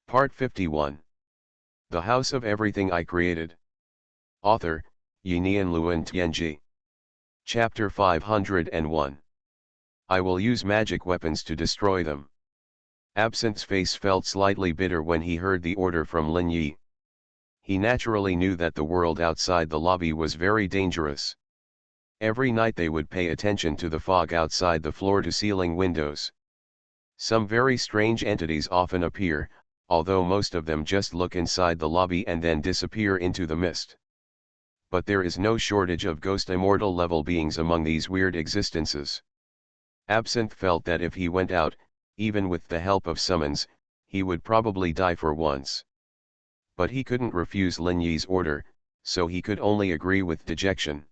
Part 51. The House of Everything I Created. Author, Yinian Luan Tianji. Chapter 501. I will use magic weapons to destroy them. Absinthe's face felt slightly bitter when he heard the order from Lin Yi. He naturally knew that the world outside the lobby was very dangerous. Every night they would pay attention to the fog outside the floor-to-ceiling windows. Some very strange entities often appear, although most of them just look inside the lobby and then disappear into the mist. But there is no shortage of ghost immortal level beings among these weird existences. Absinthe felt that if he went out, even with the help of summons, he would probably die for once. But he couldn't refuse Lin Yi's order, so he could only agree with dejection.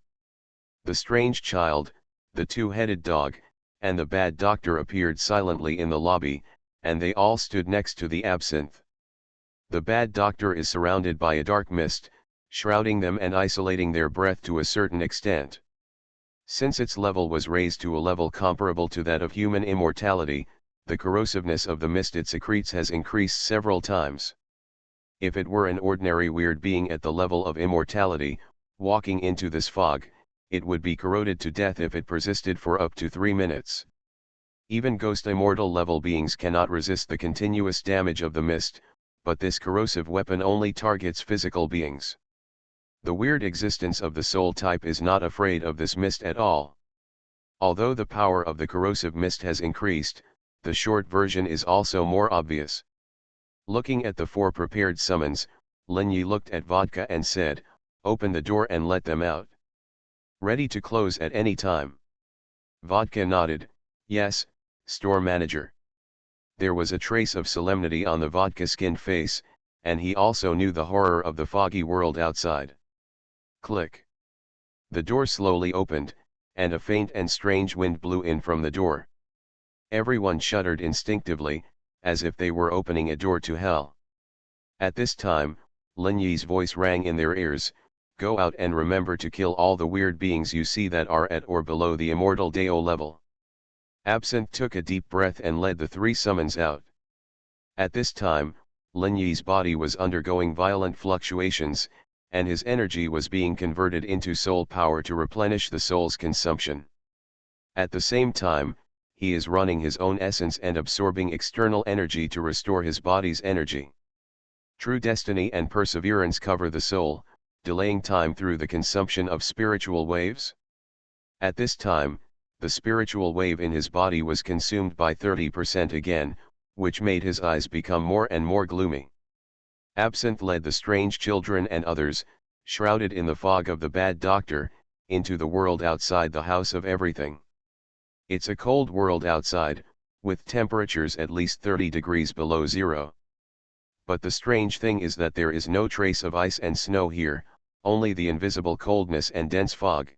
The strange child, the two-headed dog, and the bad doctor appeared silently in the lobby, and they all stood next to the absinthe. The bad doctor is surrounded by a dark mist, shrouding them and isolating their breath to a certain extent. Since its level was raised to a level comparable to that of human immortality, the corrosiveness of the mist it secretes has increased several times. If it were an ordinary weird being at the level of immortality, walking into this fog, it would be corroded to death if it persisted for up to 3 minutes. Even ghost immortal level beings cannot resist the continuous damage of the mist, but this corrosive weapon only targets physical beings. The weird existence of the soul type is not afraid of this mist at all. Although the power of the corrosive mist has increased, the short version is also more obvious. Looking at the 4 prepared summons, Lin Yi looked at Vodka and said, "Open the door and let them out." "Ready to close at any time." Vodka nodded, "Yes, store manager." There was a trace of solemnity on the vodka-skinned face, and he also knew the horror of the foggy world outside. Click. The door slowly opened, and a faint and strange wind blew in from the door. Everyone shuddered instinctively, as if they were opening a door to hell. At this time, Lin Yi's voice rang in their ears, "Go out and remember to kill all the weird beings you see that are at or below the immortal Dao level." Absinthe took a deep breath and led the 3 summons out. At this time, Lin Yi's body was undergoing violent fluctuations, and his energy was being converted into soul power to replenish the soul's consumption. At the same time, he is running his own essence and absorbing external energy to restore his body's energy. True destiny and perseverance cover the soul, delaying time through the consumption of spiritual waves. At this time, the spiritual wave in his body was consumed by 30% again, which made his eyes become more and more gloomy. Absinthe led the strange children and others, shrouded in the fog of the bad doctor, into the world outside the House of Everything. It's a cold world outside, with temperatures at least 30 degrees below zero. But the strange thing is that there is no trace of ice and snow here, only the invisible coldness and dense fog.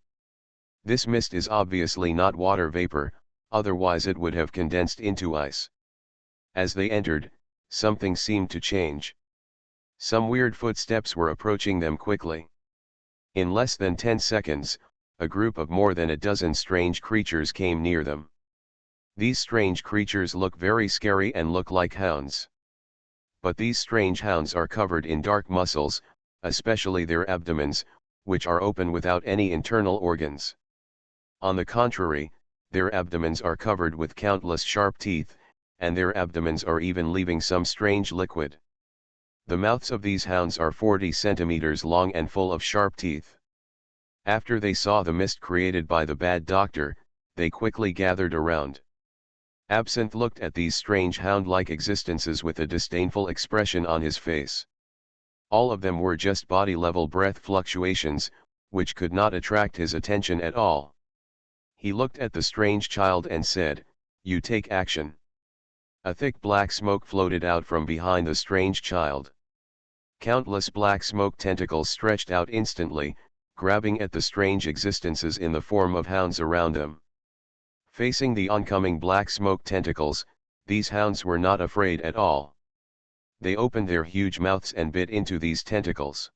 This mist is obviously not water vapor, otherwise it would have condensed into ice. As they entered, something seemed to change. Some weird footsteps were approaching them quickly. In less than 10 seconds, a group of more than a dozen strange creatures came near them. These strange creatures look very scary and look like hounds. But these strange hounds are covered in dark muscles, especially their abdomens, which are open without any internal organs. On the contrary, their abdomens are covered with countless sharp teeth, and their abdomens are even leaving some strange liquid. The mouths of these hounds are 40 centimeters long and full of sharp teeth. After they saw the mist created by the bad doctor, they quickly gathered around. Absinthe looked at these strange hound-like existences with a disdainful expression on his face. All of them were just body-level breath fluctuations, which could not attract his attention at all. He looked at the strange child and said, "You take action." A thick black smoke floated out from behind the strange child. Countless black smoke tentacles stretched out instantly, grabbing at the strange existences in the form of hounds around them. Facing the oncoming black smoke tentacles, these hounds were not afraid at all. They opened their huge mouths and bit into these tentacles.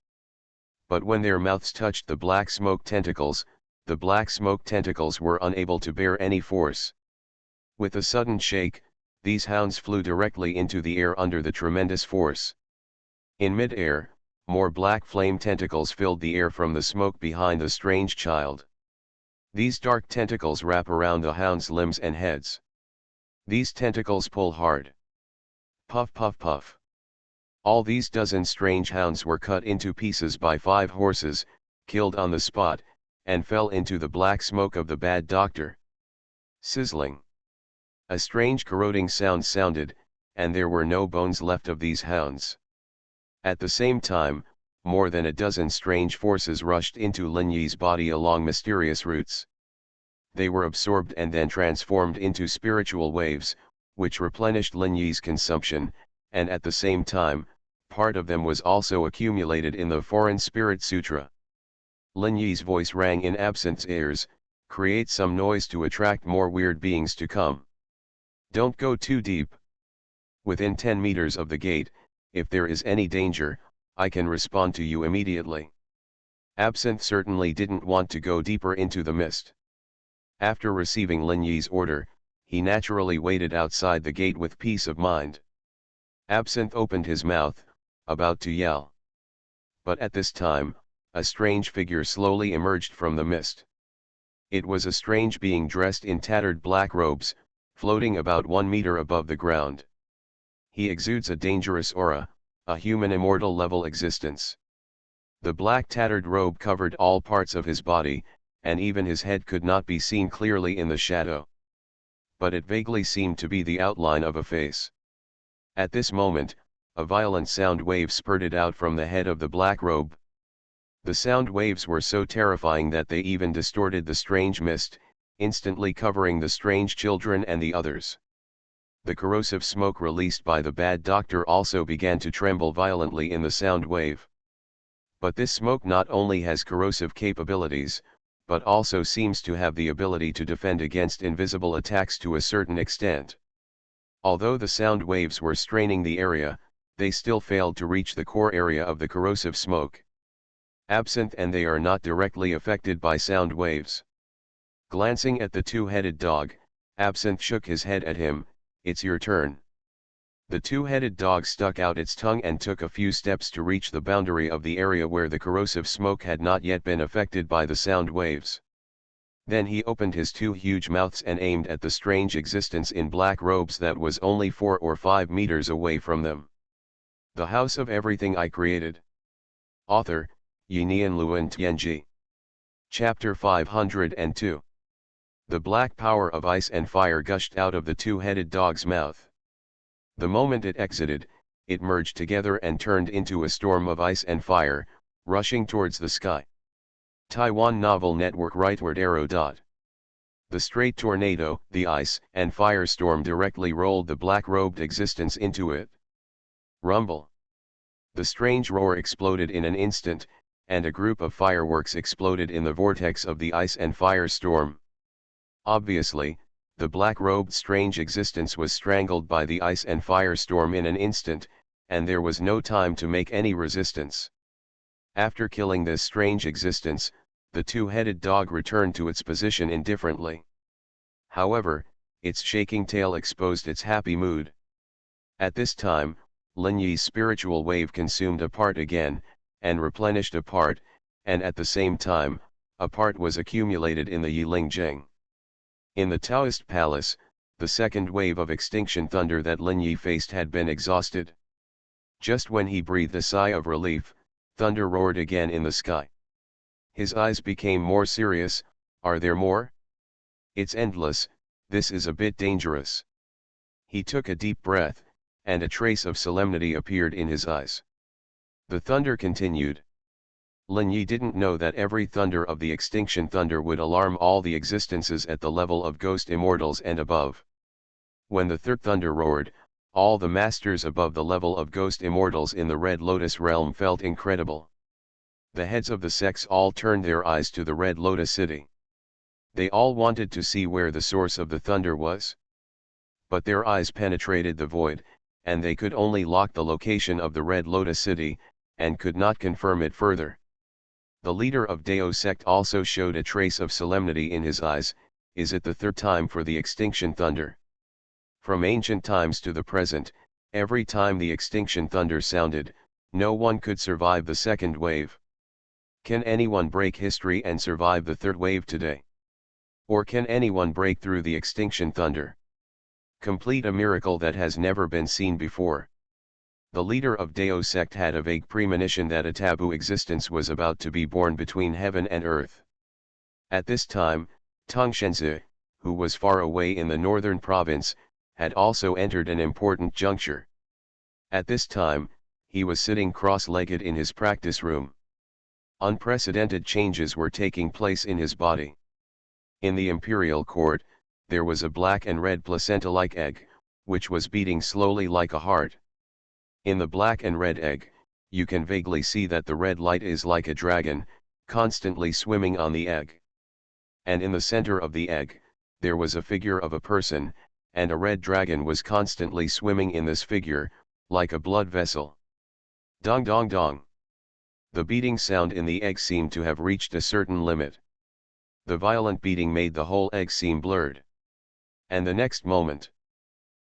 But when their mouths touched the black smoke tentacles, the black smoke tentacles were unable to bear any force. With a sudden shake, These hounds flew directly into the air under the tremendous force. In mid-air, more black flame tentacles filled the air from the smoke behind the strange child. These dark tentacles wrap around the hound's limbs and heads. These tentacles pull hard. Puff puff puff. All these dozen strange hounds were cut into pieces by 5 horses, killed on the spot, and fell into the black smoke of the bad doctor. Sizzling. A strange corroding sound sounded, and there were no bones left of these hounds. At the same time, more than a dozen strange forces rushed into Lin Yi's body along mysterious routes. They were absorbed and then transformed into spiritual waves, which replenished Lin Yi's consumption, and at the same time, part of them was also accumulated in the Foreign Spirit Sutra. Lin Yi's voice rang in Absinthe's ears, "Create some noise to attract more weird beings to come. Don't go too deep. Within 10 meters of the gate, if there is any danger, I can respond to you immediately." Absinthe certainly didn't want to go deeper into the mist. After receiving Lin Yi's order, he naturally waited outside the gate with peace of mind. Absinthe opened his mouth, about to yell. But at this time, a strange figure slowly emerged from the mist. It was a strange being dressed in tattered black robes, floating about 1 meter above the ground. He exudes a dangerous aura, a human immortal level existence. The black tattered robe covered all parts of his body, and even his head could not be seen clearly in the shadow. But it vaguely seemed to be the outline of a face. At this moment, a violent sound wave spurted out from the head of the black robe. The sound waves were so terrifying that they even distorted the strange mist, instantly covering the strange children and the others. The corrosive smoke released by the bad doctor also began to tremble violently in the sound wave. But this smoke not only has corrosive capabilities, but also seems to have the ability to defend against invisible attacks to a certain extent. Although the sound waves were straining the area, they still failed to reach the core area of the corrosive smoke. Absinthe and they are not directly affected by sound waves. Glancing at the two-headed dog, Absinthe shook his head at him. "It's your turn." The two-headed dog stuck out its tongue and took a few steps to reach the boundary of the area where the corrosive smoke had not yet been affected by the sound waves. Then he opened his 2 huge mouths and aimed at the strange existence in black robes that was only 4 or 5 meters away from them. The House of Everything I Created. Author, Yinian Luan Tianji. Chapter 502. The black power of ice and fire gushed out of the two-headed dog's mouth. The moment it exited, it merged together and turned into a storm of ice and fire, rushing towards the sky. Taiwan Novel Network Rightward Arrow. The straight tornado, the ice and fire storm directly rolled the black-robed existence into it. Rumble. The strange roar exploded in an instant, and a group of fireworks exploded in the vortex of the ice and fire storm. Obviously, the black-robed strange existence was strangled by the ice and fire storm in an instant, and there was no time to make any resistance. After killing this strange existence, the two-headed dog returned to its position indifferently. However, its shaking tail exposed its happy mood. At this time, Lin Yi's spiritual wave consumed a part again, and replenished a part, and at the same time, a part was accumulated in the Yiling Jing. In the Taoist palace, the second wave of extinction thunder that Lin Yi faced had been exhausted. Just when he breathed a sigh of relief, thunder roared again in the sky. His eyes became more serious. "Are there more? It's endless, this is a bit dangerous." He took a deep breath, and a trace of solemnity appeared in his eyes. The thunder continued. Lin Yi didn't know that every thunder of the extinction thunder would alarm all the existences at the level of ghost immortals and above. When the third thunder roared, all the masters above the level of ghost immortals in the Red Lotus realm felt incredible. The heads of the sects all turned their eyes to the Red Lotus city. They all wanted to see where the source of the thunder was. But their eyes penetrated the void, and they could only lock the location of the Red Lotus city, and could not confirm it further. The leader of Dao sect also showed a trace of solemnity in his eyes. "Is it the third time for the extinction thunder?" From ancient times to the present, every time the extinction thunder sounded, no one could survive the second wave. Can anyone break history and survive the third wave today? Or can anyone break through the extinction thunder? Complete a miracle that has never been seen before. The leader of Dao sect had a vague premonition that a taboo existence was about to be born between heaven and earth. At this time, Tongshenzi, who was far away in the northern province, had also entered an important juncture. At this time, he was sitting cross-legged in his practice room. Unprecedented changes were taking place in his body. In the imperial court, there was a black and red placenta-like egg, which was beating slowly like a heart. In the black and red egg, you can vaguely see that the red light is like a dragon, constantly swimming on the egg. And in the center of the egg, there was a figure of a person, and a red dragon was constantly swimming in this figure, like a blood vessel. Dong dong dong. The beating sound in the egg seemed to have reached a certain limit. The violent beating made the whole egg seem blurred. And the next moment,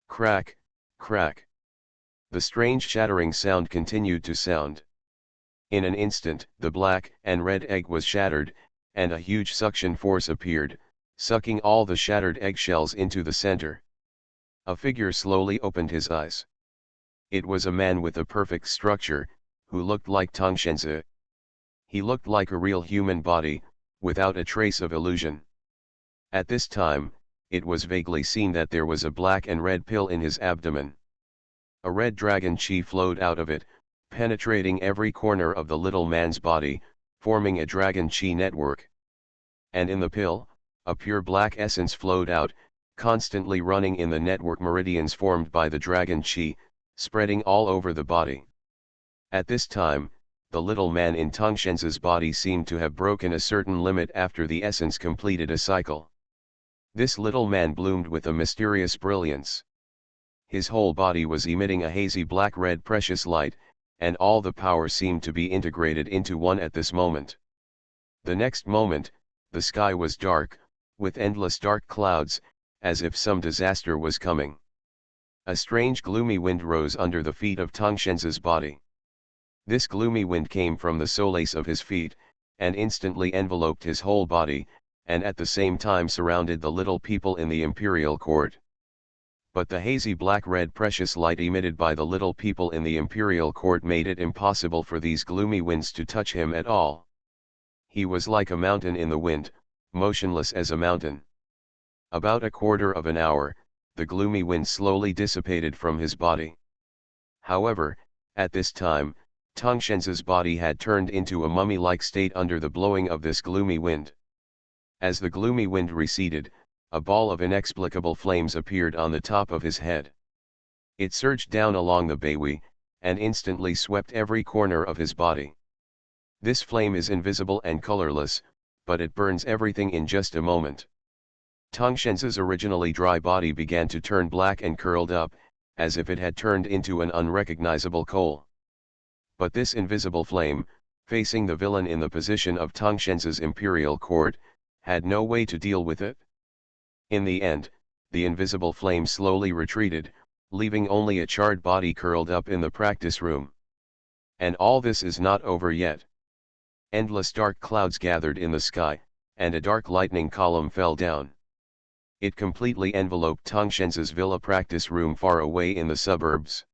crack, crack. The strange shattering sound continued to sound. In an instant, the black and red egg was shattered, and a huge suction force appeared, sucking all the shattered eggshells into the center. A figure slowly opened his eyes. It was a man with a perfect structure, who looked like Tongshenzi. He looked like a real human body, without a trace of illusion. At this time, it was vaguely seen that there was a black and red pill in his abdomen. A red dragon chi flowed out of it, penetrating every corner of the little man's body, forming a dragon chi network. And in the pill, a pure black essence flowed out, constantly running in the network meridians formed by the dragon chi, spreading all over the body. At this time, the little man in Tongshenzi's body seemed to have broken a certain limit after the essence completed a cycle. This little man bloomed with a mysterious brilliance. His whole body was emitting a hazy black-red precious light, and all the power seemed to be integrated into one at this moment. The next moment, the sky was dark, with endless dark clouds, as if some disaster was coming. A strange gloomy wind rose under the feet of Tongshenzi's body. This gloomy wind came from the solace of his feet, and instantly enveloped his whole body, and at the same time surrounded the little people in the imperial court. But the hazy black-red precious light emitted by the little people in the imperial court made it impossible for these gloomy winds to touch him at all. He was like a mountain in the wind, motionless as a mountain. About a quarter of an hour, the gloomy wind slowly dissipated from his body. However, at this time, Tongshenzi's body had turned into a mummy-like state under the blowing of this gloomy wind. As the gloomy wind receded, a ball of inexplicable flames appeared on the top of his head. It surged down along the bayway, and instantly swept every corner of his body. This flame is invisible and colorless, but it burns everything in just a moment. Tongshenzi's originally dry body began to turn black and curled up, as if it had turned into an unrecognizable coal. But this invisible flame, facing the villain in the position of Tongshenzi's imperial court, had no way to deal with it. In the end, the invisible flame slowly retreated, leaving only a charred body curled up in the practice room. And all this is not over yet. Endless dark clouds gathered in the sky, and a dark lightning column fell down. It completely enveloped Tongshenzi's villa practice room far away in the suburbs.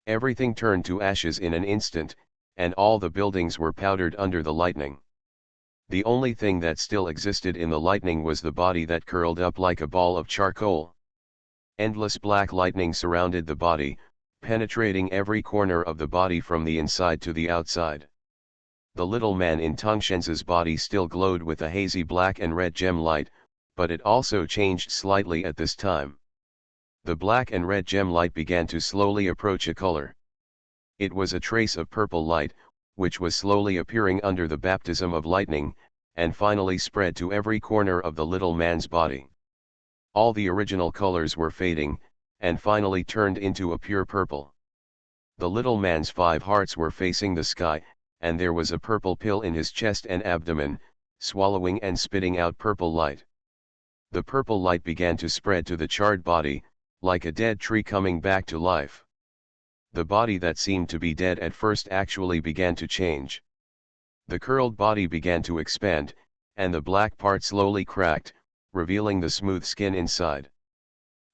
Everything turned to ashes in an instant, and all the buildings were powdered under the lightning. The only thing that still existed in the lightning was the body that curled up like a ball of charcoal. Endless black lightning surrounded the body, penetrating every corner of the body from the inside to the outside. The little man in Tongshenzi's body still glowed with a hazy black and red gem light, but it also changed slightly at this time. The black and red gem light began to slowly approach a color. It was a trace of purple light, which was slowly appearing under the baptism of lightning, and finally spread to every corner of the little man's body. All the original colors were fading, and finally turned into a pure purple. The little man's 5 hearts were facing the sky, and there was a purple pill in his chest and abdomen, swallowing and spitting out purple light. The purple light began to spread to the charred body, like a dead tree coming back to life. The body that seemed to be dead at first actually began to change. The curled body began to expand, and the black part slowly cracked, revealing the smooth skin inside.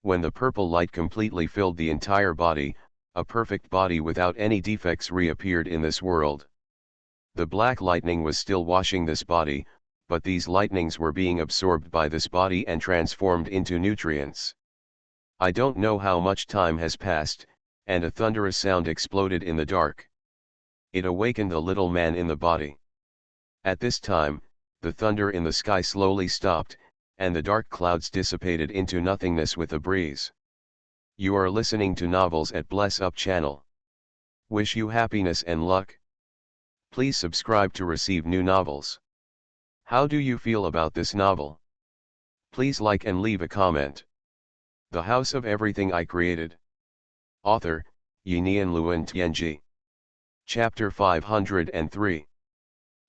When the purple light completely filled the entire body, a perfect body without any defects reappeared in this world. The black lightning was still washing this body, but these lightnings were being absorbed by this body and transformed into nutrients. I don't know how much time has passed, and a thunderous sound exploded in the dark. It awakened the little man in the body. At this time, the thunder in the sky slowly stopped, and the dark clouds dissipated into nothingness with a breeze. You are listening to Novels at Bless Up channel. Wish you happiness and luck. Please subscribe to receive new novels. How do you feel about this novel? Please like and leave a comment. The House of Everything I Created. Author, Xuanhuan Luan Tianji. Chapter 503.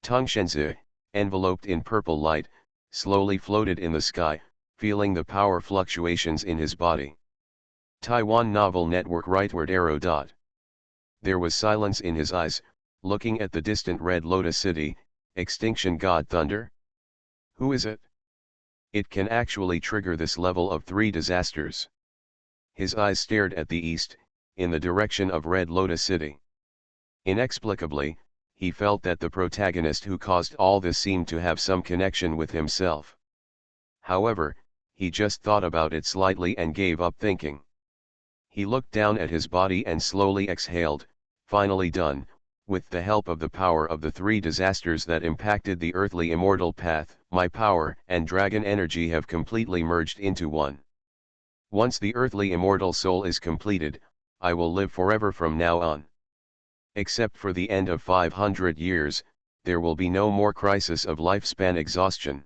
Tongshenzhi, enveloped in purple light, slowly floated in the sky, feeling the power fluctuations in his body. Taiwan Novel Network Rightward arrow. There was silence in his eyes, looking at the distant Red Lotus City. Extinction God Thunder? Who is it? It can actually trigger this level of 3 disasters. His eyes stared at the east, in the direction of Red Lotus City. Inexplicably, he felt that the protagonist who caused all this seemed to have some connection with himself. However, he just thought about it slightly and gave up thinking. He looked down at his body and slowly exhaled. Finally done. With the help of the power of the 3 disasters that impacted the earthly immortal path, my power and dragon energy have completely merged into one. Once the earthly immortal soul is completed, I will live forever from now on. Except for the end of 500 years, there will be no more crisis of lifespan exhaustion.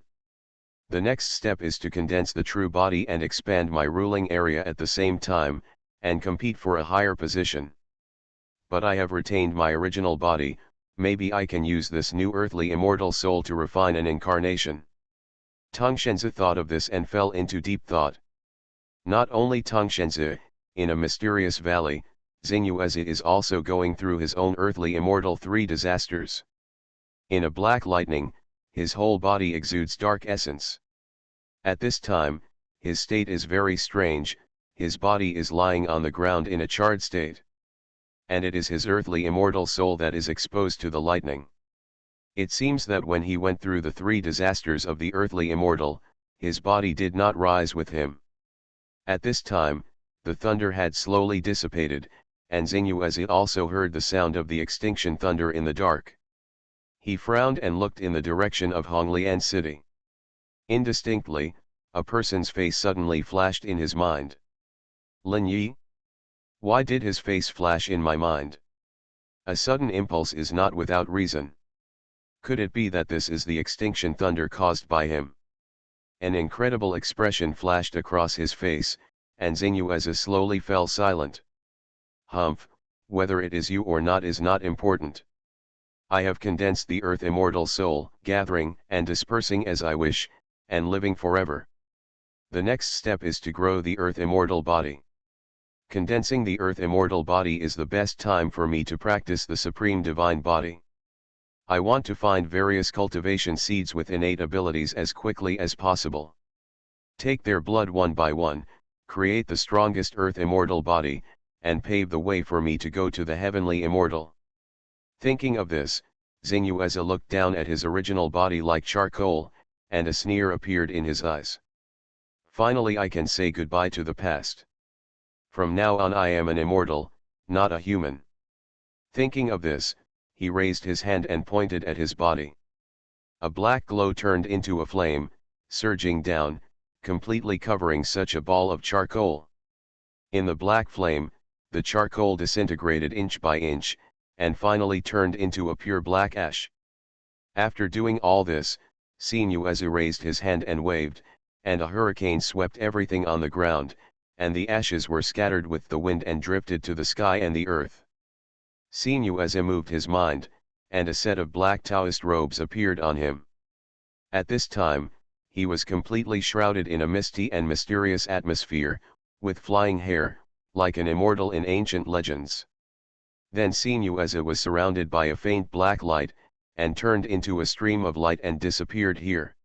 The next step is to condense the true body and expand my ruling area at the same time, and compete for a higher position. But I have retained my original body, maybe I can use this new earthly immortal soul to refine an incarnation. Tongshenzhi thought of this and fell into deep thought. Not only Tongshenzhi, in a mysterious valley, Xuanhuan is also going through his own earthly immortal 3 disasters. In a black lightning, his whole body exudes dark essence. At this time, his state is very strange. His body is lying on the ground in a charred state. And it is his earthly immortal soul that is exposed to the lightning. It seems that when he went through the 3 disasters of the earthly immortal, his body did not rise with him. At this time, the thunder had slowly dissipated, and Xuanhuan also heard the sound of the extinction thunder in the dark. He frowned and looked in the direction of Honglian City. Indistinctly, a person's face suddenly flashed in his mind. Lin Yi? Why did his face flash in my mind? A sudden impulse is not without reason. Could it be that this is the extinction thunder caused by him? An incredible expression flashed across his face, and Xuanhuan slowly fell silent. Humph, whether it is you or not is not important. I have condensed the earth immortal soul, gathering and dispersing as I wish, and living forever. The next step is to grow the earth immortal body. Condensing the earth immortal body is the best time for me to practice the supreme divine body. I want to find various cultivation seeds with innate abilities as quickly as possible. Take their blood one by one, create the strongest earth immortal body, and pave the way for me to go to the heavenly immortal. Thinking of this, Xuanhuan looked down at his original body like charcoal, and a sneer appeared in his eyes. Finally I can say goodbye to the past. From now on I am an immortal, not a human. Thinking of this, he raised his hand and pointed at his body. A black glow turned into a flame, surging down, completely covering such a ball of charcoal. In the black flame, the charcoal disintegrated inch by inch, and finally turned into a pure black ash. After doing all this, Xuanhuan raised his hand and waved, and a hurricane swept everything on the ground, and the ashes were scattered with the wind and drifted to the sky and the earth. Xuanhuan moved his mind, and a set of black Taoist robes appeared on him. At this time, he was completely shrouded in a misty and mysterious atmosphere, with flying hair, like an immortal in ancient legends. Then Sinuasa as it was surrounded by a faint black light, and turned into a stream of light and disappeared here.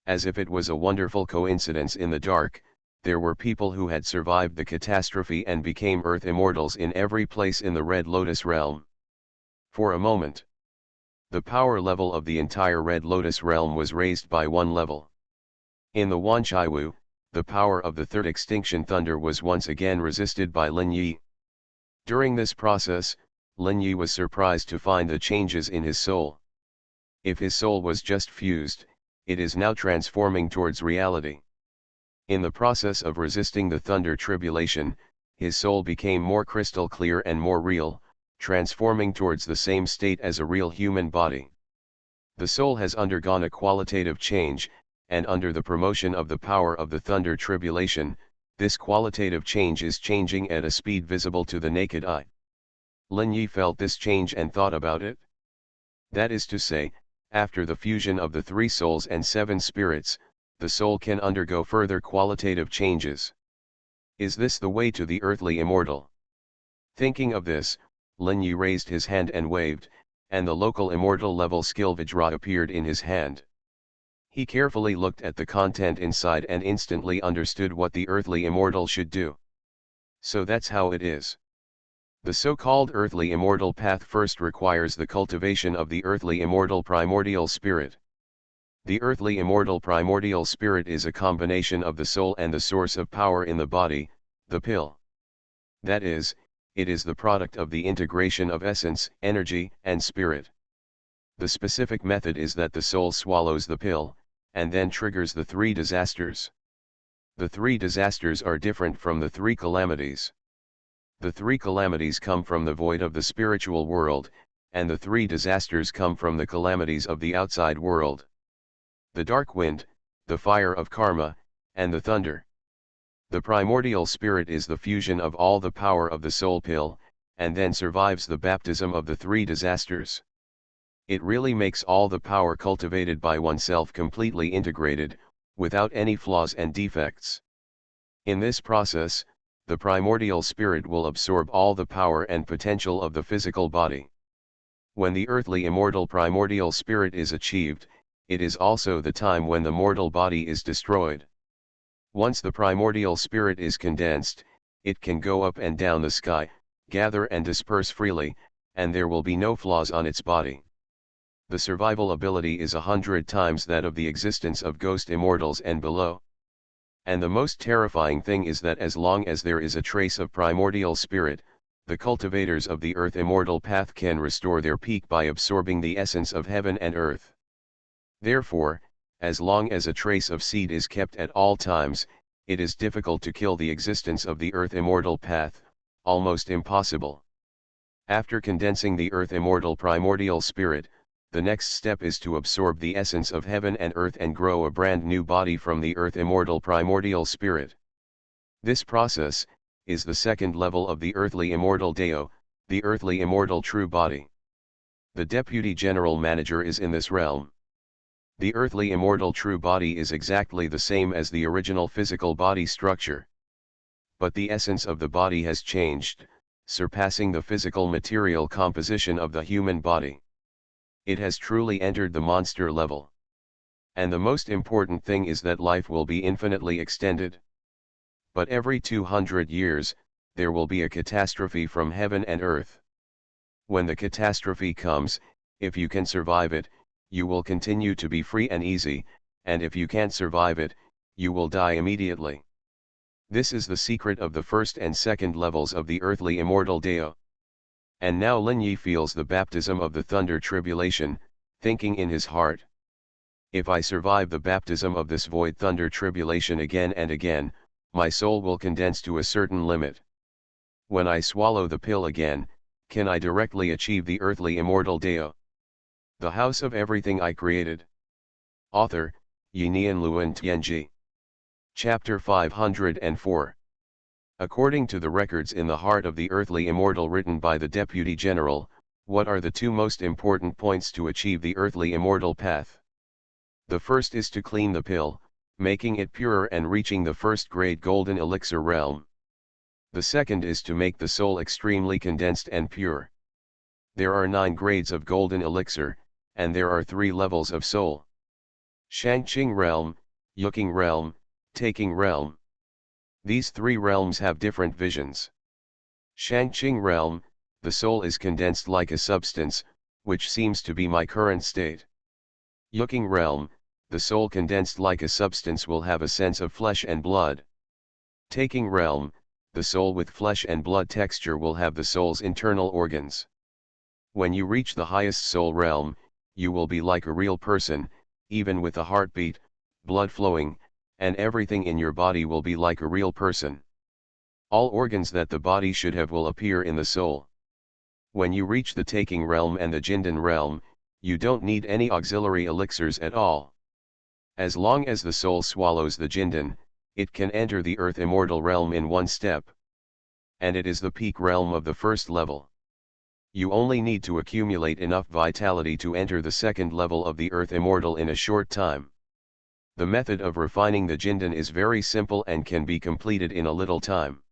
As if it was a wonderful coincidence in the dark, there were people who had survived the catastrophe and became Earth immortals in every place in the Red Lotus realm. For a moment, the power level of the entire Red Lotus realm was raised by one level. In the Wanchaiwu, the power of the third extinction thunder was once again resisted by Lin Yi. During this process, Lin Yi was surprised to find the changes in his soul. If his soul was just fused, it is now transforming towards reality. In the process of resisting the thunder tribulation, his soul became more crystal clear and more real, transforming towards the same state as a real human body. The soul has undergone a qualitative change, and under the promotion of the power of the thunder tribulation, this qualitative change is changing at a speed visible to the naked eye. Lin Yi felt this change and thought about it. That is to say, after the fusion of the 3 souls and 7 spirits, the soul can undergo further qualitative changes. Is this the way to the earthly immortal? Thinking of this, Lin Yi raised his hand and waved, and the local immortal level skill Vajra appeared in his hand. He carefully looked at the content inside and instantly understood what the earthly immortal should do. So that's how it is. The so-called earthly immortal path first requires the cultivation of the earthly immortal primordial spirit. The earthly immortal primordial spirit is a combination of the soul and the source of power in the body, the pill. That is, it is the product of the integration of essence, energy, and spirit. The specific method is that the soul swallows the pill, and then triggers the 3 disasters. The 3 disasters are different from the 3 calamities. The 3 calamities come from the void of the spiritual world, and the 3 disasters come from the calamities of the outside world. The dark wind, the fire of karma, and the thunder. The primordial spirit is the fusion of all the power of the soul pill, and then survives the baptism of the 3 disasters. It really makes all the power cultivated by oneself completely integrated, without any flaws and defects. In this process, the primordial spirit will absorb all the power and potential of the physical body. When the earthly immortal primordial spirit is achieved, it is also the time when the mortal body is destroyed. Once the primordial spirit is condensed, it can go up and down the sky, gather and disperse freely, and there will be no flaws on its body. The survival ability is 100 times that of the existence of ghost immortals and below. And the most terrifying thing is that as long as there is a trace of primordial spirit, the cultivators of the earth immortal path can restore their peak by absorbing the essence of heaven and earth. Therefore, as long as a trace of seed is kept at all times, it is difficult to kill the existence of the earth immortal path, almost impossible. After condensing the earth immortal primordial spirit, the next step is to absorb the essence of heaven and earth and grow a brand new body from the earth immortal primordial spirit. This process is the second level of the earthly immortal Deo, the earthly immortal true body. The Deputy General Manager is in this realm. The earthly immortal true body is exactly the same as the original physical body structure. But the essence of the body has changed, surpassing the physical material composition of the human body. It has truly entered the monster level. And the most important thing is that life will be infinitely extended. But every 200 years, there will be a catastrophe from heaven and earth. When the catastrophe comes, if you can survive it, you will continue to be free and easy, and if you can't survive it, you will die immediately. This is the secret of the first and second levels of the earthly immortal Deo. And now Lin Yi feels the baptism of the thunder tribulation, thinking in his heart. If I survive the baptism of this void thunder tribulation again and again, my soul will condense to a certain limit. When I swallow the pill again, can I directly achieve the earthly immortal Deo? The House of Everything I Created. Author, Yinian Luan Tianji. Chapter 504. According to the records in the heart of the earthly immortal written by the Deputy General, what are the 2 most important points to achieve the earthly immortal path? The first is to clean the pill, making it purer and reaching the first grade golden elixir realm. The second is to make the soul extremely condensed and pure. There are 9 grades of golden elixir, and there are 3 levels of soul. Shangqing realm, Yuking realm, Taking realm. These 3 realms have different visions. Shangqing realm, the soul is condensed like a substance, which seems to be my current state. Yuking realm, the soul condensed like a substance will have a sense of flesh and blood. Taking realm, the soul with flesh and blood texture will have the soul's internal organs. When you reach the highest soul realm, you will be like a real person, even with a heartbeat, blood flowing, and everything in your body will be like a real person. All organs that the body should have will appear in the soul. When you reach the taking realm and the Jindan realm, you don't need any auxiliary elixirs at all. As long as the soul swallows the Jindan, it can enter the earth immortal realm in one step. And it is the peak realm of the first level. You only need to accumulate enough vitality to enter the second level of the earth immortal in a short time. The method of refining the Jindan is very simple and can be completed in a little time.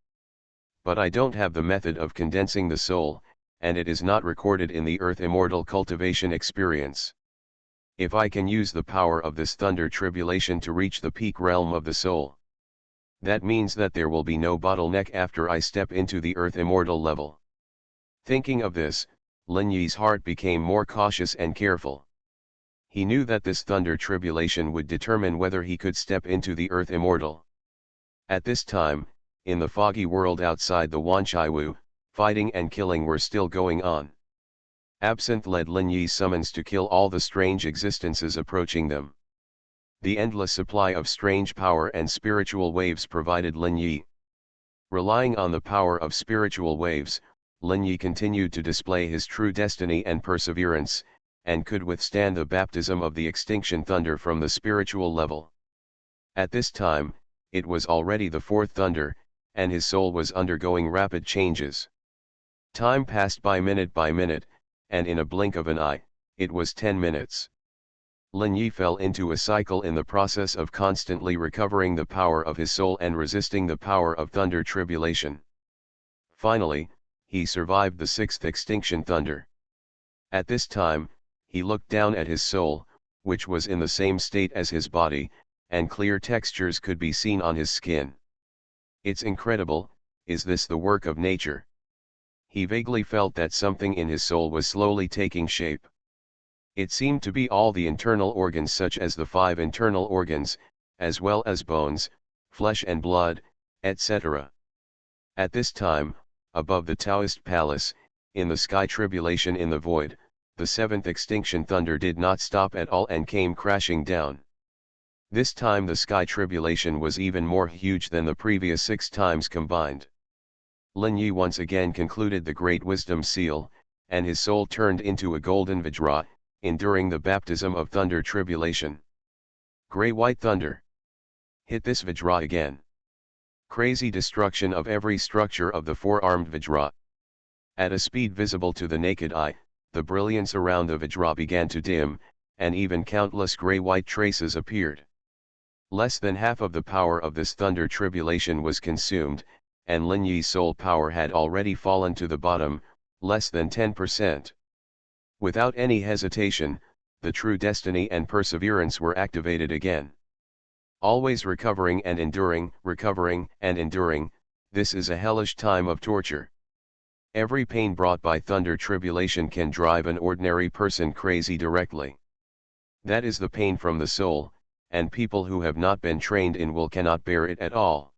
But I don't have the method of condensing the soul, and it is not recorded in the earth immortal cultivation experience. If I can use the power of this thunder tribulation to reach the peak realm of the soul, that means that there will be no bottleneck after I step into the earth immortal level. Thinking of this, Lin Yi's heart became more cautious and careful. He knew that this thunder tribulation would determine whether he could step into the earth immortal. At this time, in the foggy world outside the Wanchaiwu, fighting and killing were still going on. Absinthe led Lin Yi's summons to kill all the strange existences approaching them. The endless supply of strange power and spiritual waves provided Lin Yi. Relying on the power of spiritual waves, Lin Yi continued to display his true destiny and perseverance, and could withstand the baptism of the extinction thunder from the spiritual level. At this time, it was already the 4th thunder, and his soul was undergoing rapid changes. Time passed by minute, and in a blink of an eye, it was 10 minutes. Lin Yi fell into a cycle in the process of constantly recovering the power of his soul and resisting the power of thunder tribulation. Finally, he survived the 6th extinction thunder. At this time, he looked down at his soul, which was in the same state as his body, and clear textures could be seen on his skin. It's incredible, is this the work of nature? He vaguely felt that something in his soul was slowly taking shape. It seemed to be all the internal organs such as the 5 internal organs, as well as bones, flesh and blood, etc. At this time, above the Taoist palace, in the sky tribulation in the void, the 7th extinction thunder did not stop at all and came crashing down. This time the sky tribulation was even more huge than the previous 6 times combined. Lin Yi once again concluded the great wisdom seal, and his soul turned into a golden Vajra, enduring the baptism of thunder tribulation. Gray-white thunder. Hit this Vajra again. Crazy destruction of every structure of the 4-armed Vajra. At a speed visible to the naked eye, the brilliance around the Vajra began to dim, and even countless gray-white traces appeared. Less than half of the power of this thunder tribulation was consumed, and Lin Yi's soul power had already fallen to the bottom, less than 10%. Without any hesitation, the true destiny and perseverance were activated again. Always recovering and enduring, this is a hellish time of torture. Every pain brought by thunder tribulation can drive an ordinary person crazy directly. That is the pain from the soul, and people who have not been trained in will cannot bear it at all.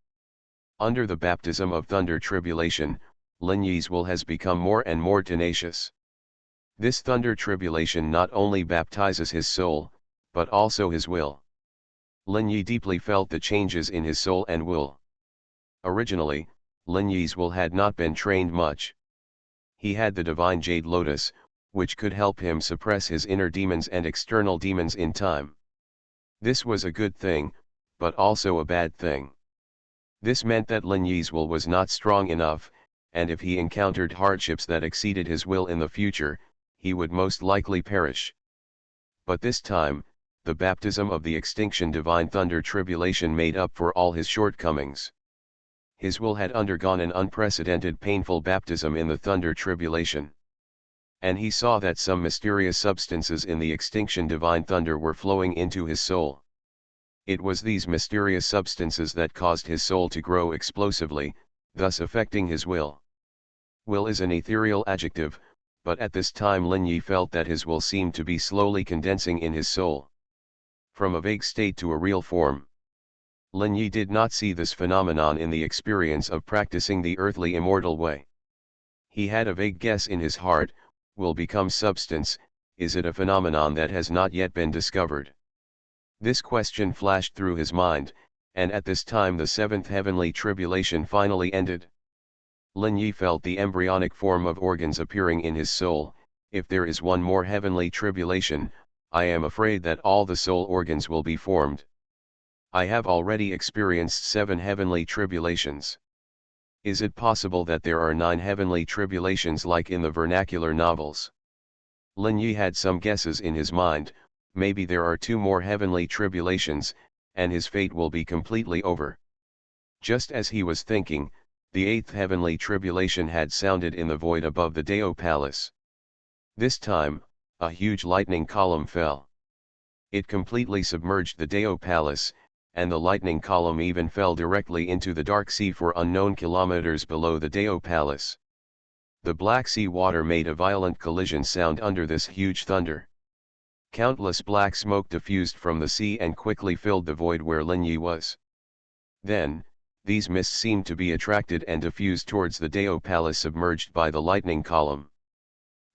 Under the baptism of thunder tribulation, Lin Yi's will has become more and more tenacious. This thunder tribulation not only baptizes his soul, but also his will. Lin Yi deeply felt the changes in his soul and will. Originally, Lin Yi's will had not been trained much. He had the divine jade lotus, which could help him suppress his inner demons and external demons in time. This was a good thing, but also a bad thing. This meant that Lin Yi's will was not strong enough, and if he encountered hardships that exceeded his will in the future, he would most likely perish. But this time, the baptism of the extinction divine thunder tribulation made up for all his shortcomings. His will had undergone an unprecedented painful baptism in the thunder tribulation. And he saw that some mysterious substances in the extinction divine thunder were flowing into his soul. It was these mysterious substances that caused his soul to grow explosively, thus affecting his will. Will is an ethereal adjective, but at this time Lin Yi felt that his will seemed to be slowly condensing in his soul. From a vague state to a real form. Lin Yi did not see this phenomenon in the experience of practicing the earthly immortal way. He had a vague guess in his heart: will become substance, is it a phenomenon that has not yet been discovered? This question flashed through his mind, and at this time the seventh heavenly tribulation finally ended. Lin Yi felt the embryonic form of organs appearing in his soul. If there is one more heavenly tribulation, I am afraid that all the soul organs will be formed. I have already experienced 7 heavenly tribulations. Is it possible that there are 9 heavenly tribulations like in the vernacular novels? Lin Yi had some guesses in his mind: maybe there are 2 more heavenly tribulations, and his fate will be completely over. Just as he was thinking, the 8th heavenly tribulation had sounded in the void above the Dao Palace. This time, a huge lightning column fell. It completely submerged the Dao Palace, and the lightning column even fell directly into the dark sea for unknown kilometers below the Dao Palace. The Black Sea water made a violent collision sound under this huge thunder. Countless black smoke diffused from the sea and quickly filled the void where Lin Yi was. Then, these mists seemed to be attracted and diffused towards the Dao Palace submerged by the lightning column.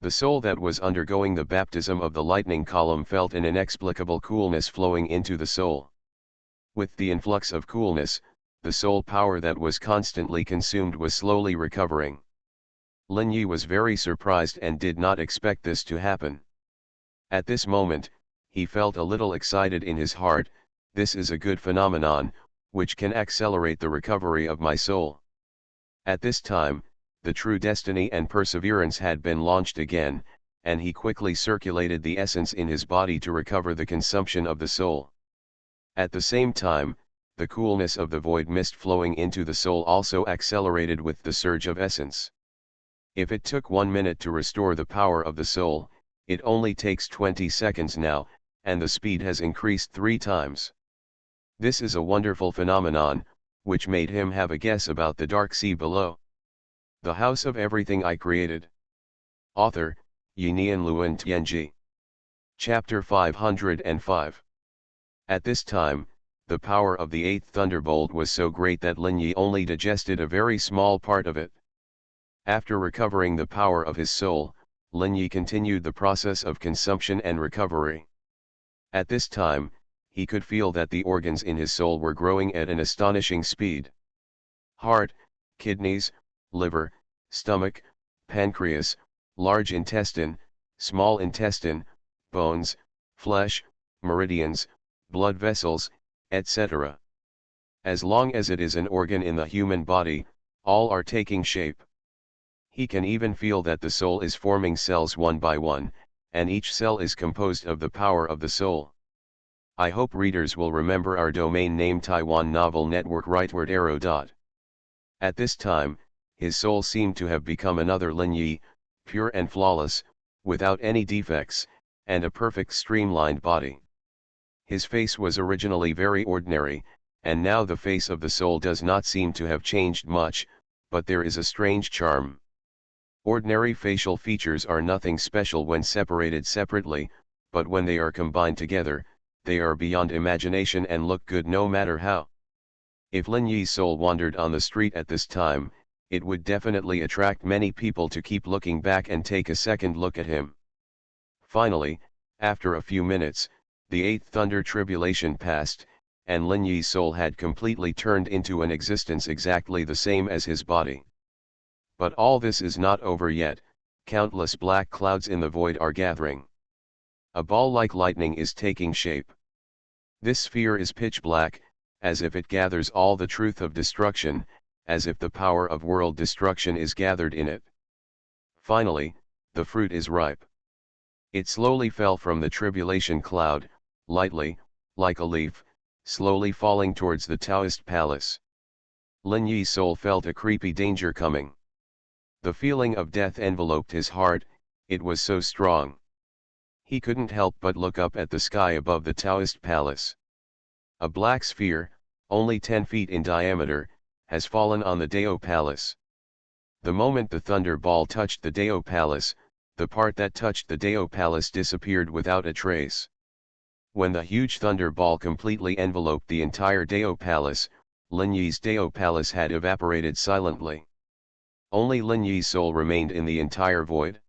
The soul that was undergoing the baptism of the lightning column felt an inexplicable coolness flowing into the soul. With the influx of coolness, the soul power that was constantly consumed was slowly recovering. Lin Yi was very surprised and did not expect this to happen. At this moment, he felt a little excited in his heart: this is a good phenomenon, which can accelerate the recovery of my soul. At this time, the true destiny and perseverance had been launched again, and he quickly circulated the essence in his body to recover the consumption of the soul. At the same time, the coolness of the void mist flowing into the soul also accelerated with the surge of essence. If it took 1 minute to restore the power of the soul, it only takes 20 seconds now, and the speed has increased 3 times. This is a wonderful phenomenon, which made him have a guess about the dark sea below. The House of Everything I Created. Author, Yinian Luan Tianji. Chapter 505. At this time, the power of the 8th thunderbolt was so great that Lin Yi only digested a very small part of it. After recovering the power of his soul, Lin Yi continued the process of consumption and recovery. At this time, he could feel that the organs in his soul were growing at an astonishing speed. Heart, kidneys, liver, stomach, pancreas, large intestine, small intestine, bones, flesh, meridians, blood vessels, etc. As long as it is an organ in the human body, all are taking shape. He can even feel that the soul is forming cells one by one, and each cell is composed of the power of the soul. I hope readers will remember our domain name Taiwan Novel Network rightward arrow. At this time, his soul seemed to have become another Lin Yi, pure and flawless, without any defects, and a perfect streamlined body. His face was originally very ordinary, and now the face of the soul does not seem to have changed much, but there is a strange charm. Ordinary facial features are nothing special when separated separately, but when they are combined together, they are beyond imagination and look good no matter how. If Lin Yi's soul wandered on the street at this time, it would definitely attract many people to keep looking back and take a second look at him. Finally, after a few minutes, the 8th thunder tribulation passed, and Lin Yi's soul had completely turned into an existence exactly the same as his body. But all this is not over yet. Countless black clouds in the void are gathering. A ball like lightning is taking shape. This sphere is pitch black, as if it gathers all the truth of destruction, as if the power of world destruction is gathered in it. Finally, the fruit is ripe. It slowly fell from the tribulation cloud, lightly, like a leaf, slowly falling towards the Taoist palace. Lin Yi's soul felt a creepy danger coming. The feeling of death enveloped his heart, it was so strong. He couldn't help but look up at the sky above the Taoist palace. A black sphere, only 10 feet in diameter, has fallen on the Dao Palace. The moment the thunder ball touched the Dao Palace, the part that touched the Dao Palace disappeared without a trace. When the huge thunder ball completely enveloped the entire Dao Palace, Lin Yi's Dao Palace had evaporated silently. Only Lin Yi's soul remained in the entire void.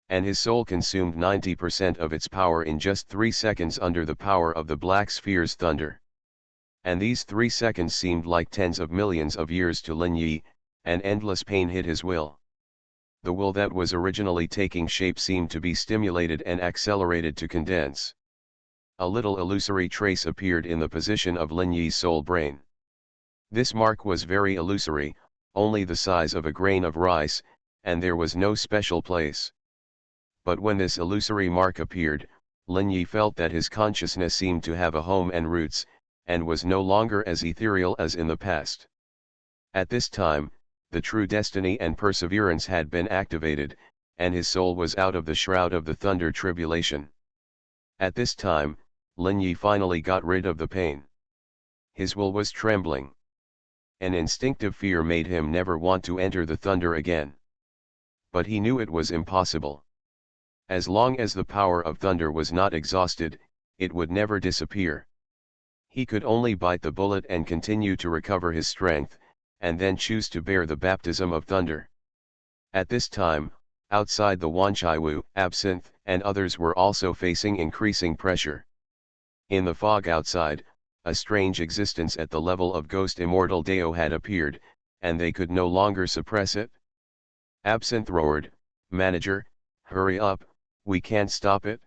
And his soul consumed 90% of its power in just 3 seconds under the power of the black sphere's thunder. And these 3 seconds seemed like tens of millions of years to Lin Yi, and endless pain hit his will. The will that was originally taking shape seemed to be stimulated and accelerated to condense. A little illusory trace appeared in the position of Lin Yi's soul brain. This mark was very illusory, only the size of a grain of rice, and there was no special place. But when this illusory mark appeared, Lin Yi felt that his consciousness seemed to have a home and roots, and was no longer as ethereal as in the past. At this time, the true destiny and perseverance had been activated, and his soul was out of the shroud of the thunder tribulation. At this time, Lin Yi finally got rid of the pain. His will was trembling. An instinctive fear made him never want to enter the thunder again. But he knew it was impossible. As long as the power of thunder was not exhausted, it would never disappear. He could only bite the bullet and continue to recover his strength, and then choose to bear the baptism of thunder. At this time, outside the Wanchaiwu, Absinthe, and others were also facing increasing pressure. In the fog outside, a strange existence at the level of Ghost Immortal Dao had appeared, and they could no longer suppress it. Absinthe roared, "Manager, hurry up, we can't stop it."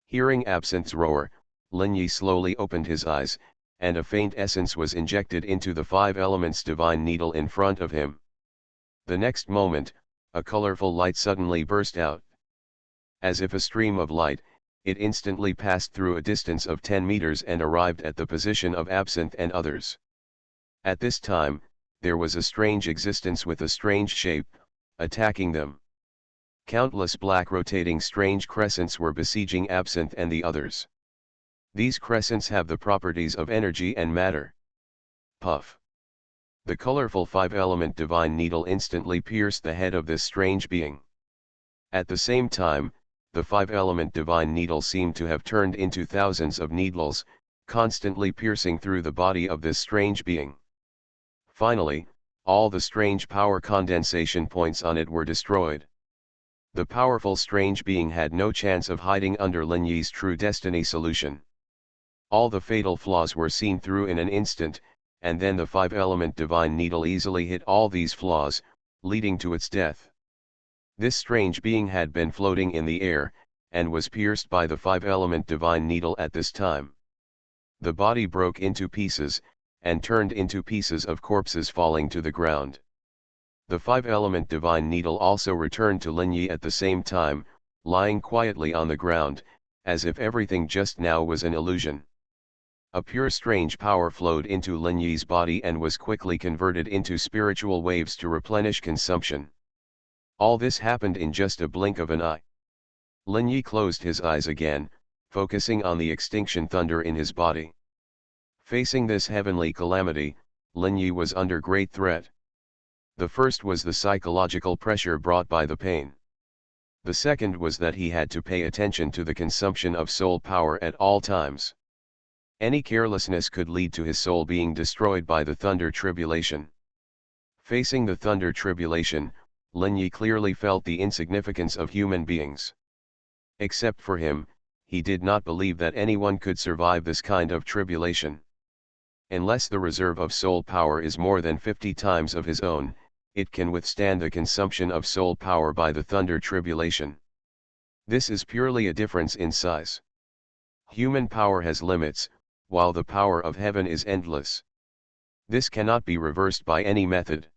Hearing Absinthe's roar, Lin Yi slowly opened his eyes, and a faint essence was injected into the 5 elements divine needle in front of him. The next moment, a colorful light suddenly burst out. As if a stream of light, it instantly passed through a distance of 10 meters and arrived at the position of Absinthe and others. At this time, there was a strange existence with a strange shape, attacking them. Countless black rotating strange crescents were besieging Absinthe and the others. These crescents have the properties of energy and matter. Puff. The colorful 5-element divine needle instantly pierced the head of this strange being. At the same time, the 5-element divine needle seemed to have turned into thousands of needles, constantly piercing through the body of this strange being. Finally, all the strange power condensation points on it were destroyed. The powerful strange being had no chance of hiding under Lin Yi's true destiny solution. All the fatal flaws were seen through in an instant, and then the 5-element divine needle easily hit all these flaws, leading to its death. This strange being had been floating in the air, and was pierced by the 5-element divine needle at this time. The body broke into pieces, and turned into pieces of corpses falling to the ground. The 5-element divine needle also returned to Lin Yi at the same time, lying quietly on the ground, as if everything just now was an illusion. A pure strange power flowed into Lin Yi's body and was quickly converted into spiritual waves to replenish consumption. All this happened in just a blink of an eye. Lin Yi closed his eyes again, focusing on the extinction thunder in his body. Facing this heavenly calamity, Lin Yi was under great threat. The first was the psychological pressure brought by the pain. The second was that he had to pay attention to the consumption of soul power at all times. Any carelessness could lead to his soul being destroyed by the thunder tribulation. Facing the thunder tribulation, Lin Yi clearly felt the insignificance of human beings. Except for him, he did not believe that anyone could survive this kind of tribulation. Unless the reserve of soul power is more than 50 times of his own, it can withstand the consumption of soul power by the thunder tribulation. This is purely a difference in size. Human power has limits, while the power of heaven is endless. This cannot be reversed by any method.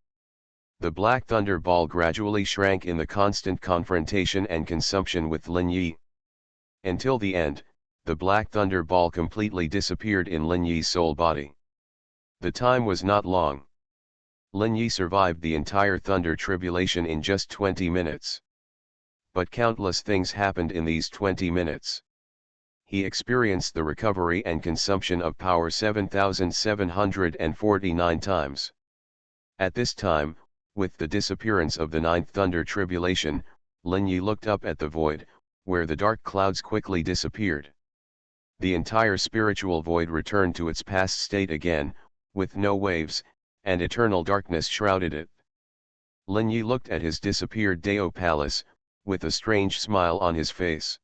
The black thunder ball gradually shrank in the constant confrontation and consumption with Lin Yi. Until the end, the black thunder ball completely disappeared in Lin Yi's soul body. The time was not long. Lin Yi survived the entire thunder tribulation in just 20 minutes. But countless things happened in these 20 minutes. He experienced the recovery and consumption of power 7,749 times. At this time, with the disappearance of the ninth thunder tribulation, Lin Yi looked up at the void, where the dark clouds quickly disappeared. The entire spiritual void returned to its past state again, with no waves, and eternal darkness shrouded it. Lin Yi looked at his disappeared Dao Palace, with a strange smile on his face.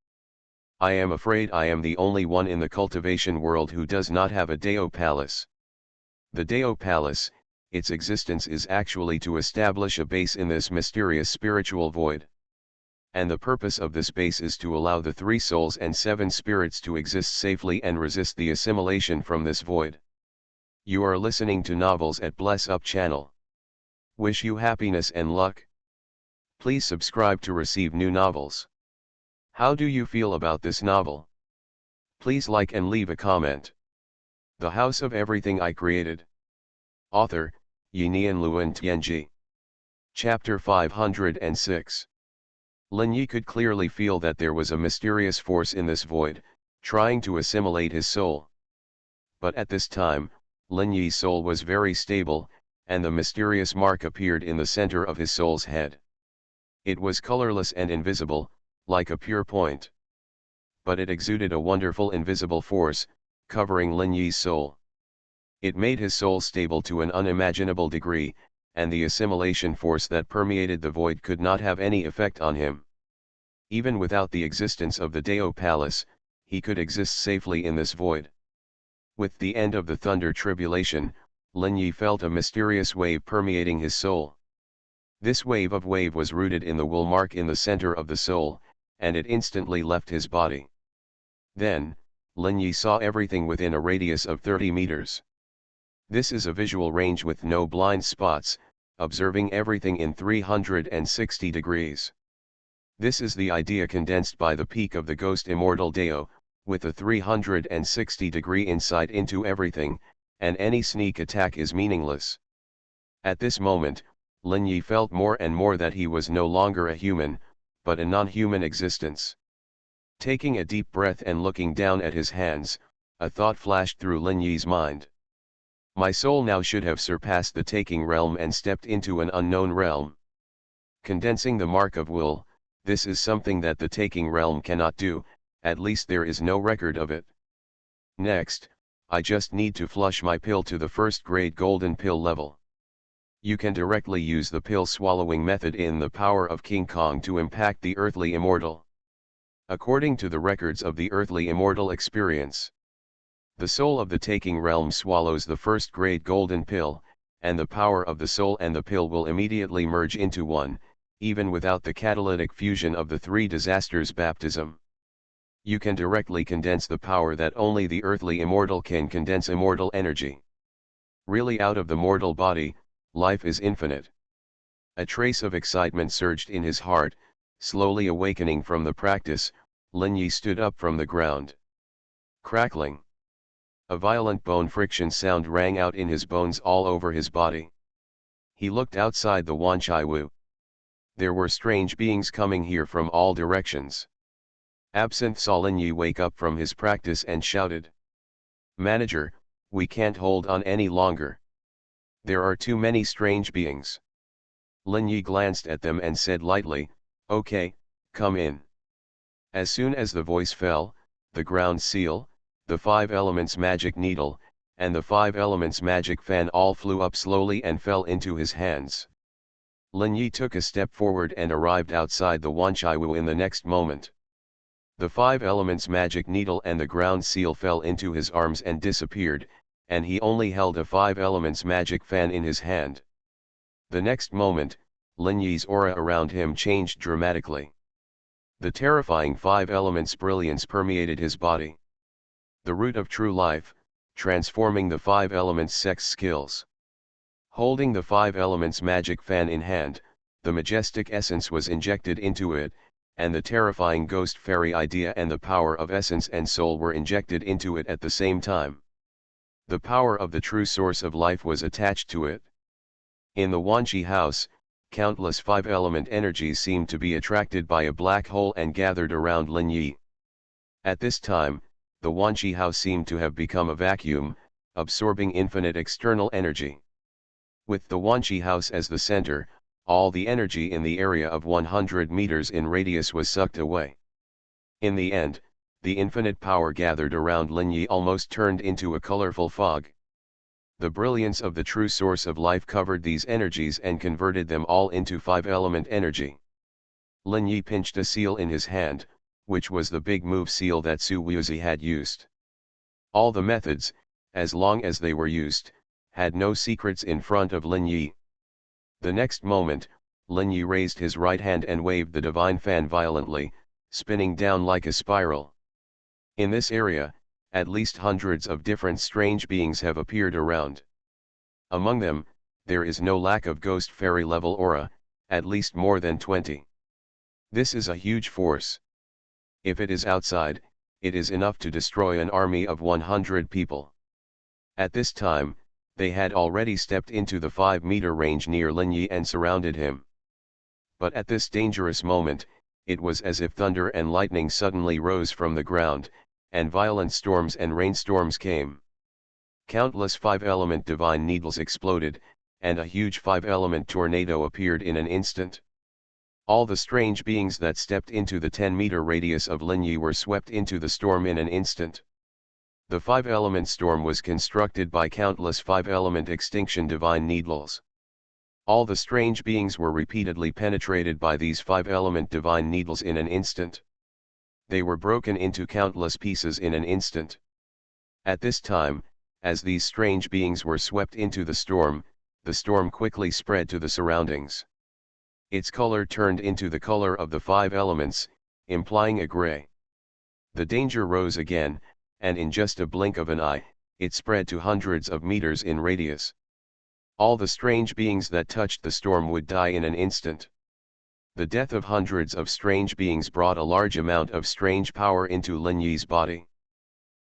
I am afraid I am the only one in the cultivation world who does not have a Dao Palace. The Dao Palace, its existence is actually to establish a base in this mysterious spiritual void. And the purpose of this base is to allow the 3 souls and 7 spirits to exist safely and resist the assimilation from this void. You are listening to Novels at Bless Up channel. Wish you happiness and luck. Please subscribe to receive new novels. How do you feel about this novel? Please like and leave a comment. The House of Everything I Created. Author, Yinian Luan Tianji. Chapter 506. Lin Yi could clearly feel that there was a mysterious force in this void, trying to assimilate his soul. But at this time, Lin Yi's soul was very stable, and the mysterious mark appeared in the center of his soul's head. It was colorless and invisible, like a pure point. But it exuded a wonderful invisible force, covering Lin Yi's soul. It made his soul stable to an unimaginable degree, and the assimilation force that permeated the void could not have any effect on him. Even without the existence of the Dao Palace, he could exist safely in this void. With the end of the thunder tribulation, Lin Yi felt a mysterious wave permeating his soul. This wave was rooted in the wool mark in the center of the soul, and it instantly left his body. Then, Lin Yi saw everything within a radius of 30 meters. This is a visual range with no blind spots, observing everything in 360 degrees. This is the idea condensed by the peak of the ghost immortal Dao, with a 360-degree insight into everything, and any sneak attack is meaningless. At this moment, Lin Yi felt more and more that he was no longer a human, but a non-human existence. Taking a deep breath and looking down at his hands, a thought flashed through Lin Yi's mind. My soul now should have surpassed the taking realm and stepped into an unknown realm. Condensing the mark of will, this is something that the taking realm cannot do, at least there is no record of it. Next, I just need to flush my pill to the first grade golden pill level. You can directly use the pill swallowing method in the power of King Kong to impact the earthly immortal. According to the records of the earthly immortal experience, the soul of the taking realm swallows the first grade golden pill, and the power of the soul and the pill will immediately merge into one, even without the catalytic fusion of the 3 disasters baptism. You can directly condense the power that only the earthly immortal can condense immortal energy. Really out of the mortal body, life is infinite. A trace of excitement surged in his heart, slowly awakening from the practice. Lin Yi stood up from the ground. Crackling. A violent bone friction sound rang out in his bones all over his body. He looked outside the Wanchai Wu. There were strange beings coming here from all directions. Absinthe saw Lin Yi wake up from his practice and shouted. Manager, we can't hold on any longer. There are too many strange beings. Lin Yi glanced at them and said lightly, okay, come in. As soon as the voice fell, the ground seal, the 5 elements magic needle, and the 5 elements magic fan all flew up slowly and fell into his hands. Lin Yi took a step forward and arrived outside the Wanchai Wu in the next moment. The 5 elements magic needle and the ground seal fell into his arms and disappeared, and he only held a 5 elements magic fan in his hand. The next moment, Lin Yi's aura around him changed dramatically. The terrifying 5 elements brilliance permeated his body. The root of true life, transforming the 5 elements sex skills. Holding the 5 elements magic fan in hand, the majestic essence was injected into it, and the terrifying ghost fairy idea and the power of essence and soul were injected into it at the same time. The power of the true source of life was attached to it. In the Wanqi house, countless five-element energies seemed to be attracted by a black hole and gathered around Lin Yi. At this time, the Wanqi house seemed to have become a vacuum, absorbing infinite external energy. With the Wanqi house as the center, all the energy in the area of 100 meters in radius was sucked away. In the end, the infinite power gathered around Lin Yi almost turned into a colorful fog. The brilliance of the true source of life covered these energies and converted them all into five-element energy. Lin Yi pinched a seal in his hand, which was the big move seal that Su Wuzi had used. All the methods, as long as they were used, had no secrets in front of Lin Yi. The next moment, Lin Yi raised his right hand and waved the divine fan violently, spinning down like a spiral. In this area, at least hundreds of different strange beings have appeared around. Among them, there is no lack of ghost fairy level aura, at least more than 20. This is a huge force. If it is outside, it is enough to destroy an army of 100 people. At this time, they had already stepped into the 5-meter range near Lin Yi and surrounded him. But at this dangerous moment, it was as if thunder and lightning suddenly rose from the ground, and violent storms and rainstorms came. Countless five-element divine needles exploded, and a huge five-element tornado appeared in an instant. All the strange beings that stepped into the 10-meter radius of Lin Yi were swept into the storm in an instant. The five-element storm was constructed by countless five-element extinction divine needles. All the strange beings were repeatedly penetrated by these five-element divine needles in an instant. They were broken into countless pieces in an instant. At this time, as these strange beings were swept into the storm quickly spread to the surroundings. Its color turned into the color of the five elements, implying a gray. The danger rose again, and in just a blink of an eye, it spread to hundreds of meters in radius. All the strange beings that touched the storm would die in an instant. The death of hundreds of strange beings brought a large amount of strange power into Lin Yi's body.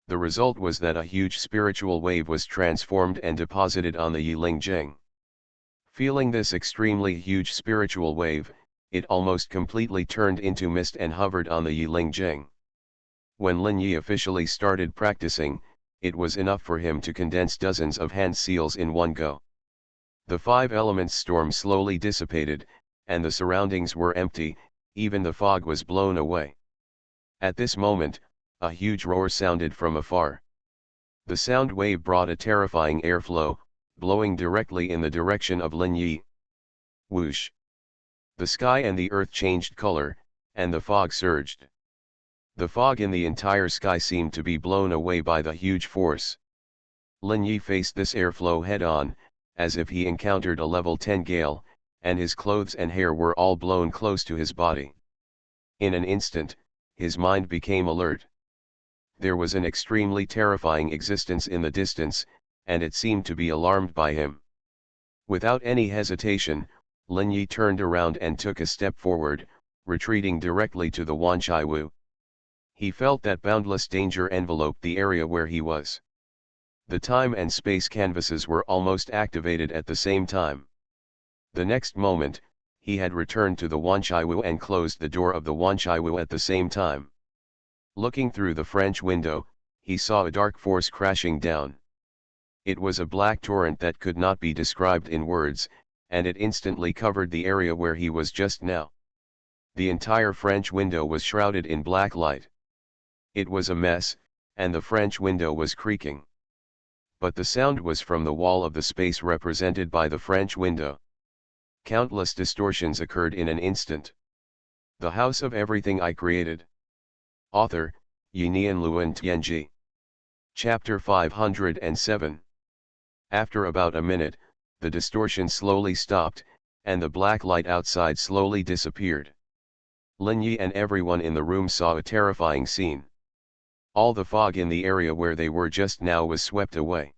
The result was that a huge spiritual wave was transformed and deposited on the Yiling Jing. Feeling this extremely huge spiritual wave, it almost completely turned into mist and hovered on the Yiling Jing. When Lin Yi officially started practicing, it was enough for him to condense dozens of hand seals in one go. The five elements storm slowly dissipated, and the surroundings were empty, even the fog was blown away. At this moment, a huge roar sounded from afar. The sound wave brought a terrifying airflow, blowing directly in the direction of Lin Yi. Whoosh! The sky and the earth changed color, and the fog surged. The fog in the entire sky seemed to be blown away by the huge force. Lin Yi faced this airflow head-on, as if he encountered a level 10 gale, and his clothes and hair were all blown close to his body. In an instant, his mind became alert. There was an extremely terrifying existence in the distance, and it seemed to be alarmed by him. Without any hesitation, Lin Yi turned around and took a step forward, retreating directly to the Wanchaiwu. He felt that boundless danger enveloped the area where he was. The time and space canvases were almost activated at the same time. The next moment, he had returned to the Wanchaiwu and closed the door of the Wanchaiwu at the same time. Looking through the French window, he saw a dark force crashing down. It was a black torrent that could not be described in words, and it instantly covered the area where he was just now. The entire French window was shrouded in black light. It was a mess, and the French window was creaking. But the sound was from the wall of the space represented by the French window. Countless distortions occurred in an instant. The House of Everything I Created. Author, Yinian Luan Tianji. Chapter 507. After about a minute, the distortion slowly stopped, and the black light outside slowly disappeared. Lin Yi and everyone in the room saw a terrifying scene. All the fog in the area where they were just now was swept away.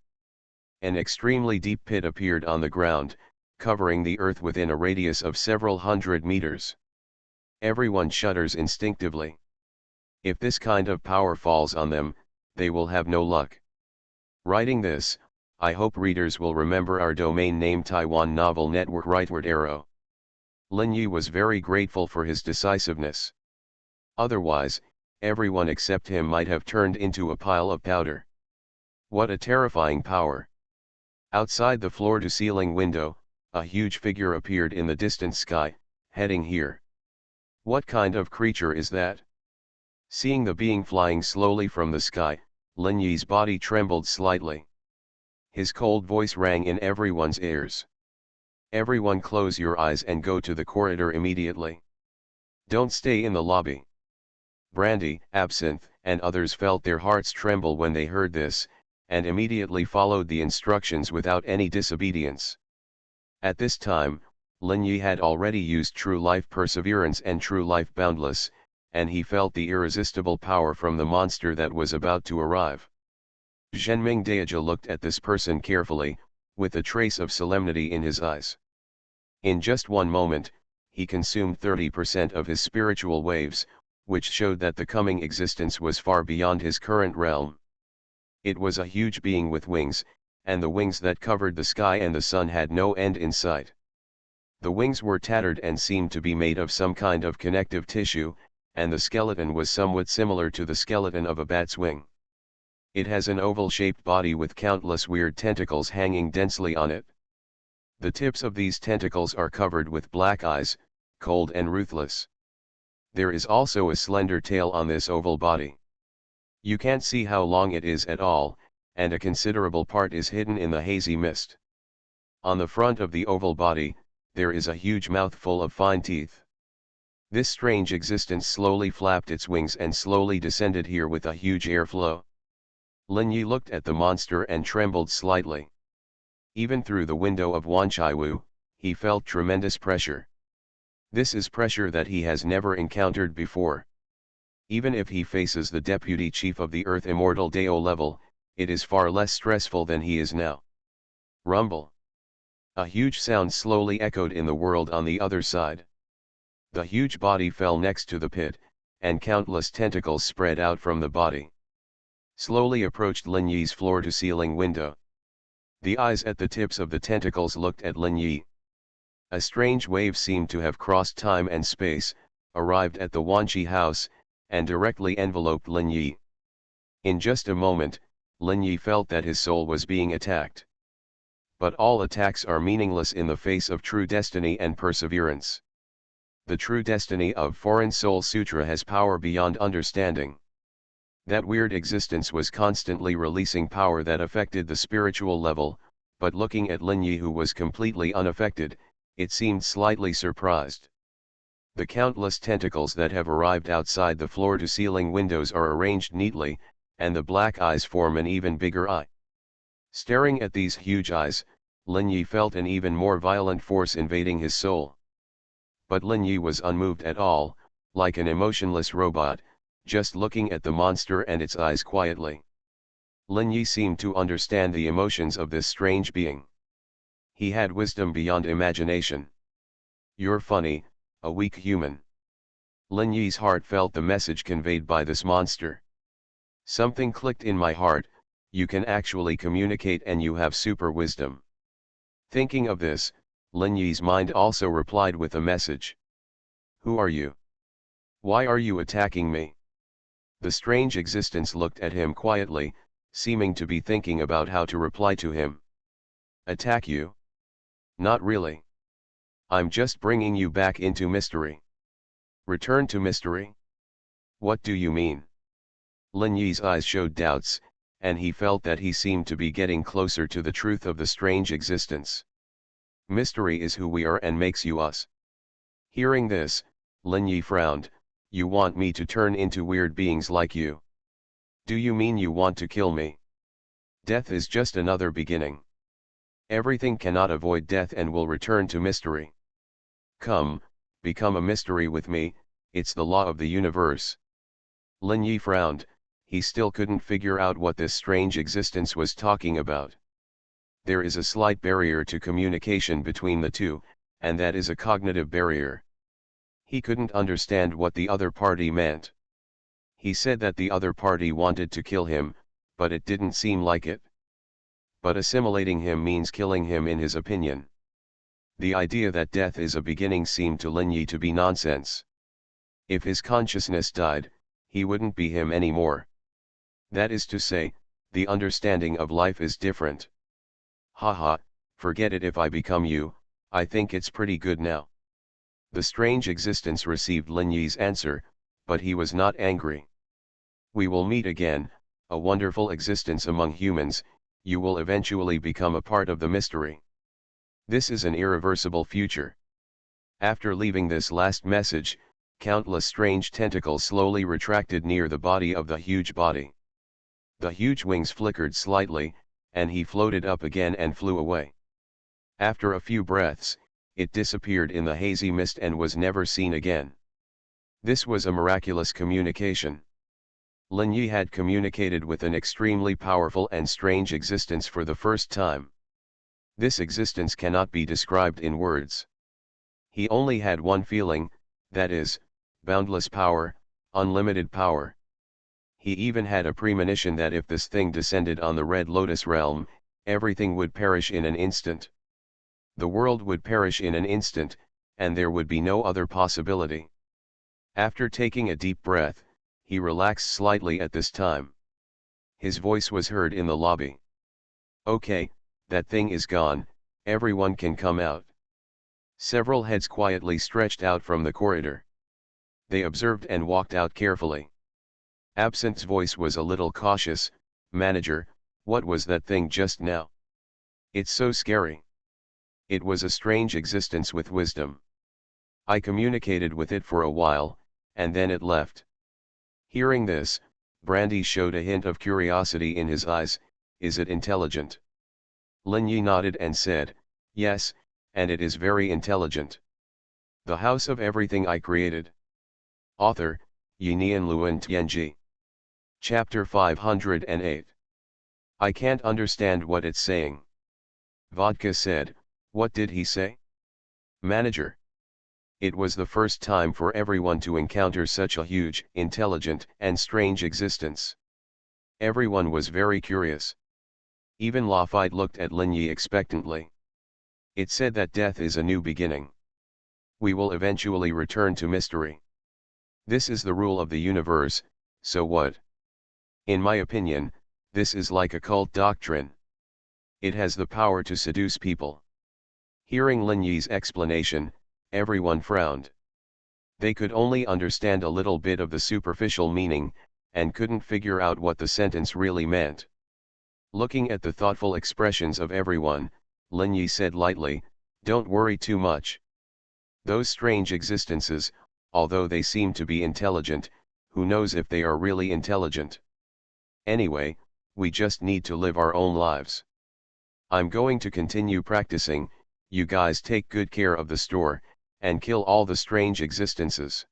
An extremely deep pit appeared on the ground, covering the earth within a radius of several hundred meters. Everyone shudders instinctively. If this kind of power falls on them, they will have no luck. Writing this, I hope readers will remember our domain name Taiwan Novel Network Rightward Arrow. Lin Yi was very grateful for his decisiveness. Otherwise, everyone except him might have turned into a pile of powder. What a terrifying power! Outside the floor-to-ceiling window, a huge figure appeared in the distant sky, heading here. What kind of creature is that? Seeing the being flying slowly from the sky, Lin Yi's body trembled slightly. His cold voice rang in everyone's ears. Everyone close your eyes and go to the corridor immediately. Don't stay in the lobby. Brandy, Absinthe, and others felt their hearts tremble when they heard this, and immediately followed the instructions without any disobedience. At this time, Lin Yi had already used True Life Perseverance and True Life Boundless, and he felt the irresistible power from the monster that was about to arrive. Zhenming Daija looked at this person carefully, with a trace of solemnity in his eyes. In just one moment, he consumed 30% of his spiritual waves, which showed that the coming existence was far beyond his current realm. It was a huge being with wings, and the wings that covered the sky and the sun had no end in sight. The wings were tattered and seemed to be made of some kind of connective tissue, and the skeleton was somewhat similar to the skeleton of a bat's wing. It has an oval-shaped body with countless weird tentacles hanging densely on it. The tips of these tentacles are covered with black eyes, cold and ruthless. There is also a slender tail on this oval body. You can't see how long it is at all, and a considerable part is hidden in the hazy mist. On the front of the oval body, there is a huge mouth full of fine teeth. This strange existence slowly flapped its wings and slowly descended here with a huge airflow. Lin Yi looked at the monster and trembled slightly. Even through the window of Wanchaiwu, he felt tremendous pressure. This is pressure that he has never encountered before. Even if he faces the deputy chief of the Earth Immortal Dao level, it is far less stressful than he is now. Rumble. A huge sound slowly echoed in the world on the other side. The huge body fell next to the pit, and countless tentacles spread out from the body. Slowly approached Lin Yi's floor-to-ceiling window. The eyes at the tips of the tentacles looked at Lin Yi. A strange wave seemed to have crossed time and space, arrived at the Wanqi house, and directly enveloped Lin Yi. In just a moment, Lin Yi felt that his soul was being attacked. But all attacks are meaningless in the face of true destiny and perseverance. The true destiny of Foreign Soul Sutra has power beyond understanding. That weird existence was constantly releasing power that affected the spiritual level, but looking at Lin Yi, who was completely unaffected, it seemed slightly surprised. The countless tentacles that have arrived outside the floor-to-ceiling windows are arranged neatly, and the black eyes form an even bigger eye. Staring at these huge eyes, Lin Yi felt an even more violent force invading his soul. But Lin Yi was unmoved at all, like an emotionless robot, just looking at the monster and its eyes quietly. Lin Yi seemed to understand the emotions of this strange being. He had wisdom beyond imagination. "You're funny, a weak human." Lin Yi's heart felt the message conveyed by this monster. Something clicked in my heart, you can actually communicate and you have super wisdom. Thinking of this, Lin Yi's mind also replied with a message. Who are you? Why are you attacking me? The strange existence looked at him quietly, seeming to be thinking about how to reply to him. Attack you? Not really. I'm just bringing you back into mystery. Return to mystery? What do you mean? Lin Yi's eyes showed doubts, and he felt that he seemed to be getting closer to the truth of the strange existence. Mystery is who we are and makes you us. Hearing this, Lin Yi frowned. You want me to turn into weird beings like you? Do you mean you want to kill me? Death is just another beginning. Everything cannot avoid death and will return to mystery. Come, become a mystery with me, it's the law of the universe. Lin Yi frowned, he still couldn't figure out what this strange existence was talking about. There is a slight barrier to communication between the two, and that is a cognitive barrier. He couldn't understand what the other party meant. He said that the other party wanted to kill him, but it didn't seem like it. But assimilating him means killing him in his opinion. The idea that death is a beginning seemed to Lin Yi to be nonsense. If his consciousness died, he wouldn't be him anymore. That is to say, the understanding of life is different. Haha, forget it. If I become you, I think it's pretty good now. The strange existence received Lin Yi's answer, but he was not angry. We will meet again, a wonderful existence among humans, you will eventually become a part of the mystery. This is an irreversible future. After leaving this last message, countless strange tentacles slowly retracted near the body of the huge body. The huge wings flickered slightly, and he floated up again and flew away. After a few breaths, it disappeared in the hazy mist and was never seen again. This was a miraculous communication. Lin Yi had communicated with an extremely powerful and strange existence for the first time. This existence cannot be described in words. He only had one feeling, that is, boundless power, unlimited power. He even had a premonition that if this thing descended on the Red Lotus realm, everything would perish in an instant. The world would perish in an instant, and there would be no other possibility. After taking a deep breath, he relaxed slightly at this time. His voice was heard in the lobby. Okay, that thing is gone, everyone can come out. Several heads quietly stretched out from the corridor. They observed and walked out carefully. Absinthe's voice was a little cautious. Manager, what was that thing just now? It's so scary. It was a strange existence with wisdom. I communicated with it for a while, and then it left. Hearing this, Brandy showed a hint of curiosity in his eyes. Is it intelligent? Lin Yi nodded and said, yes, and it is very intelligent. The House of Everything I Created. Author, Yinian Luan Tianji. Chapter 508. I can't understand what it's saying. Vodka said, what did he say? Manager. It was the first time for everyone to encounter such a huge, intelligent, and strange existence. Everyone was very curious. Even Lafayette looked at Lin Yi expectantly. It said that death is a new beginning. We will eventually return to mystery. This is the rule of the universe, so what? In my opinion, this is like a cult doctrine. It has the power to seduce people. Hearing Lin Yi's explanation, everyone frowned. They could only understand a little bit of the superficial meaning, and couldn't figure out what the sentence really meant. Looking at the thoughtful expressions of everyone, Lin Yi said lightly, don't worry too much. Those strange existences, although they seem to be intelligent, who knows if they are really intelligent? Anyway, we just need to live our own lives. I'm going to continue practicing, you guys take good care of the store, and kill all the strange existences.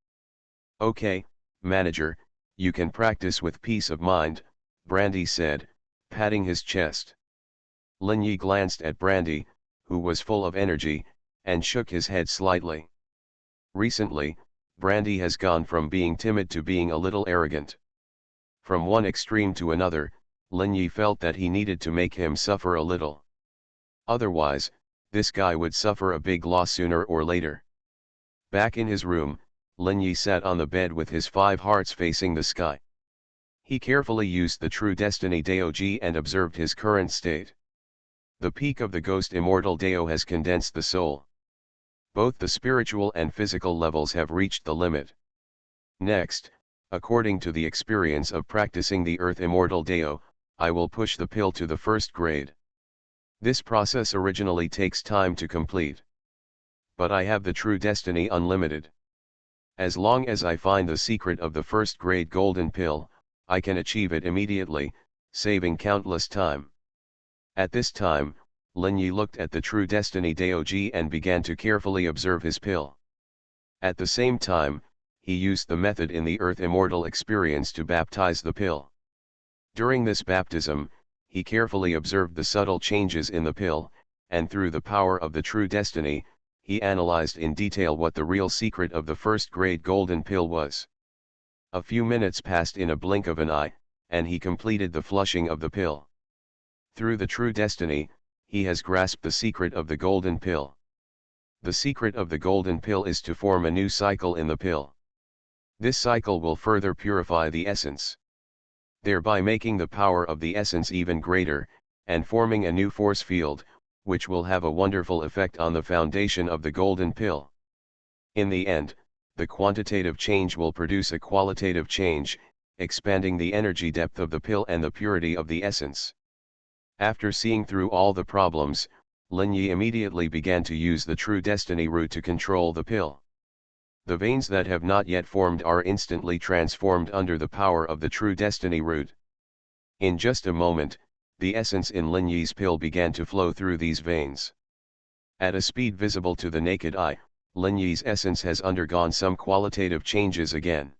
Okay, manager, you can practice with peace of mind, Brandy said, patting his chest. Lin Yi glanced at Brandy, who was full of energy, and shook his head slightly. Recently, Brandy has gone from being timid to being a little arrogant. From one extreme to another, Lin Yi felt that he needed to make him suffer a little. Otherwise, this guy would suffer a big loss sooner or later. Back in his room, Lin Yi sat on the bed with his 5 hearts facing the sky. He carefully used the True Destiny Dao and observed his current state. The peak of the Ghost Immortal Dao has condensed the soul. Both the spiritual and physical levels have reached the limit. Next, according to the experience of practicing the Earth Immortal Dao, I will push the pill to the first grade. This process originally takes time to complete. But I have the True Destiny Unlimited. As long as I find the secret of the first grade golden pill, I can achieve it immediately, saving countless time. At this time, Lin Yi looked at the True Destiny Dao and began to carefully observe his pill. At the same time, he used the method in the Earth Immortal experience to baptize the pill. During this baptism, he carefully observed the subtle changes in the pill, and through the power of the True Destiny, he analyzed in detail what the real secret of the first-grade golden pill was. A few minutes passed in a blink of an eye, and he completed the flushing of the pill. Through the true destiny, he has grasped the secret of the golden pill. The secret of the golden pill is to form a new cycle in the pill. This cycle will further purify the essence, thereby making the power of the essence even greater, and forming a new force field, which will have a wonderful effect on the foundation of the golden pill. In the end, the quantitative change will produce a qualitative change, expanding the energy depth of the pill and the purity of the essence. After seeing through all the problems, Lin Yi immediately began to use the true destiny root to control the pill. The veins that have not yet formed are instantly transformed under the power of the true destiny root. In just a moment, the essence in Lin Yi's pill began to flow through these veins. At a speed visible to the naked eye, Lin Yi's essence has undergone some qualitative changes again.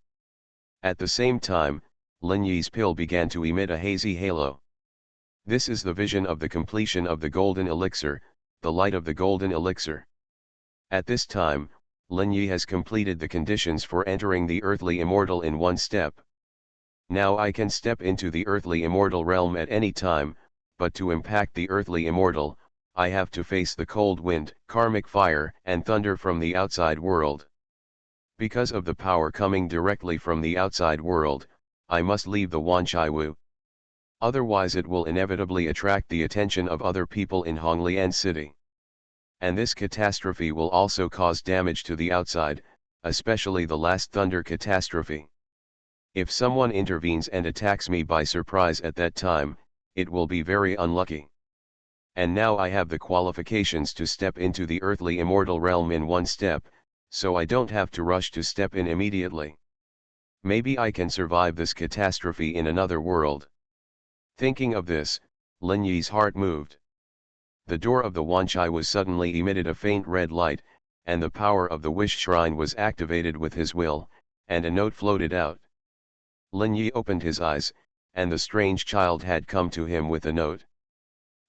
At the same time, Lin Yi's pill began to emit a hazy halo. This is the vision of the completion of the golden elixir, the light of the golden elixir. At this time, Lin Yi has completed the conditions for entering the earthly immortal in one step. Now I can step into the earthly immortal realm at any time, but to impact the earthly immortal, I have to face the cold wind, karmic fire, and thunder from the outside world. Because of the power coming directly from the outside world, I must leave the Wanchai-Wu. Otherwise it will inevitably attract the attention of other people in Honglian City. And this catastrophe will also cause damage to the outside, especially the last thunder catastrophe. If someone intervenes and attacks me by surprise at that time, it will be very unlucky. And now I have the qualifications to step into the earthly immortal realm in one step, so I don't have to rush to step in immediately. Maybe I can survive this catastrophe in another world. Thinking of this, Lin Yi's heart moved. The door of the Wanchai was suddenly emitted a faint red light, and the power of the wish shrine was activated with his will, and a note floated out. Lin Yi opened his eyes, and the strange child had come to him with a note.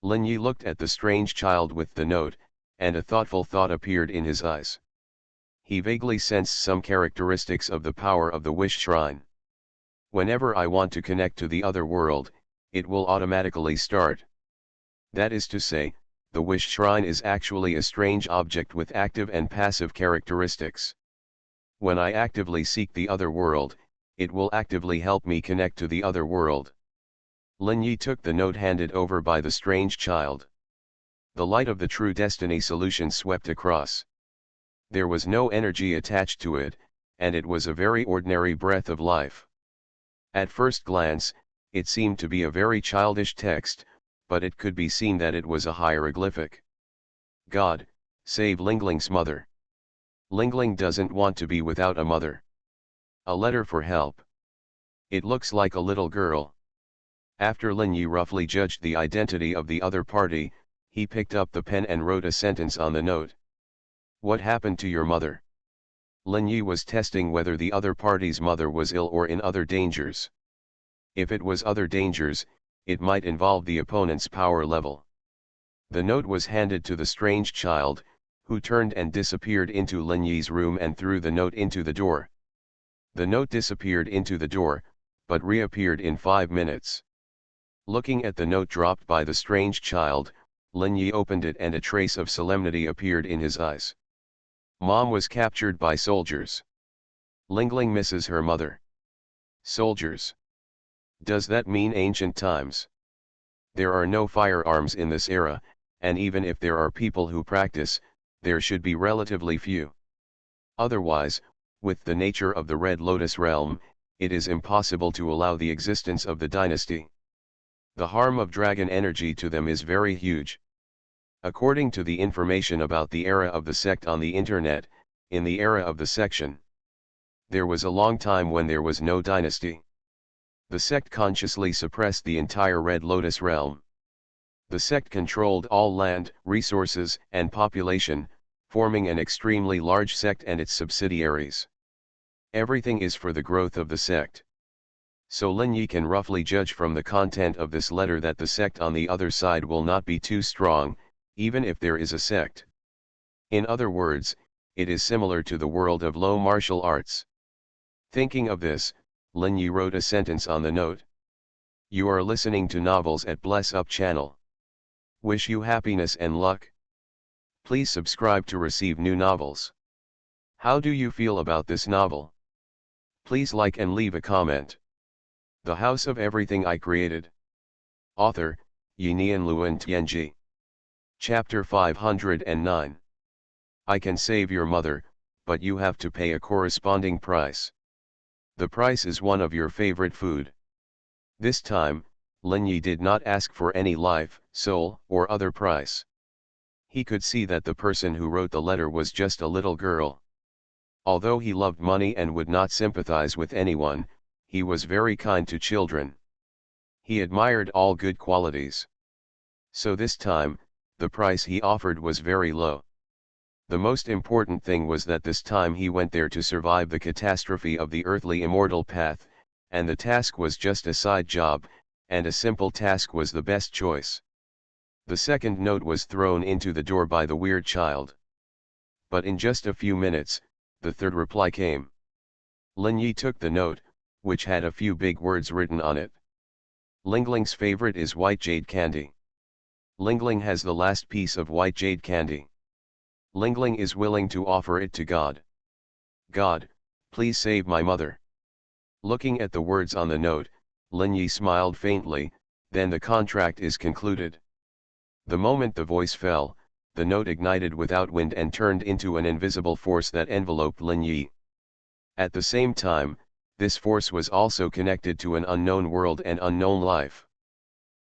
Lin Yi looked at the strange child with the note, and a thoughtful thought appeared in his eyes. He vaguely sensed some characteristics of the power of the wish shrine. Whenever I want to connect to the other world, it will automatically start. That is to say, the wish shrine is actually a strange object with active and passive characteristics. When I actively seek the other world, it will actively help me connect to the other world. Lin Yi took the note handed over by the strange child. The light of the true destiny solution swept across. There was no energy attached to it, and it was a very ordinary breath of life. At first glance, it seemed to be a very childish text, but it could be seen that it was a hieroglyphic. God, save Lingling's mother. Lingling doesn't want to be without a mother. A letter for help. It looks like a little girl. After Lin Yi roughly judged the identity of the other party, he picked up the pen and wrote a sentence on the note. What happened to your mother? Lin Yi was testing whether the other party's mother was ill or in other dangers. If it was other dangers, it might involve the opponent's power level. The note was handed to the strange child, who turned and disappeared into Lin Yi's room and threw the note into the door. The note disappeared into the door, but reappeared in 5 minutes. Looking at the note dropped by the strange child, Lin Yi opened it and a trace of solemnity appeared in his eyes. Mom was captured by soldiers. Lingling misses her mother. Soldiers. Does that mean ancient times? There are no firearms in this era, and even if there are people who practice, there should be relatively few. Otherwise, with the nature of the Red Lotus realm, it is impossible to allow the existence of the dynasty. The harm of dragon energy to them is very huge. According to the information about the era of the sect on the internet, in the era of the section, there was a long time when there was no dynasty. The sect consciously suppressed the entire Red Lotus realm. The sect controlled all land, resources, and population, forming an extremely large sect and its subsidiaries. Everything is for the growth of the sect. So Lin Yi can roughly judge from the content of this letter that the sect on the other side will not be too strong, even if there is a sect. In other words, it is similar to the world of low martial arts. Thinking of this, Lin Yi wrote a sentence on the note. You are listening to novels at Bless Up channel. Wish you happiness and luck. Please subscribe to receive new novels. How do you feel about this novel? Please like and leave a comment. The House of Everything I Created. Author, Yinian Luan Tianji. Chapter 509. I can save your mother, but you have to pay a corresponding price. The price is one of your favorite food. This time, Lin Yi did not ask for any life, soul, or other price. He could see that the person who wrote the letter was just a little girl. Although he loved money and would not sympathize with anyone, he was very kind to children. He admired all good qualities. So this time, the price he offered was very low. The most important thing was that this time he went there to survive the catastrophe of the earthly immortal path, and the task was just a side job, and a simple task was the best choice. The second note was thrown into the door by the weird child. But in just a few minutes, the third reply came. Lin Yi took the note, which had a few big words written on it. Lingling's favorite is white jade candy. Lingling has the last piece of white jade candy. Lingling is willing to offer it to God. God, please save my mother. Looking at the words on the note, Lin Yi smiled faintly, then the contract is concluded. The moment the voice fell, the note ignited without wind and turned into an invisible force that enveloped Lin Yi. At the same time, this force was also connected to an unknown world and unknown life.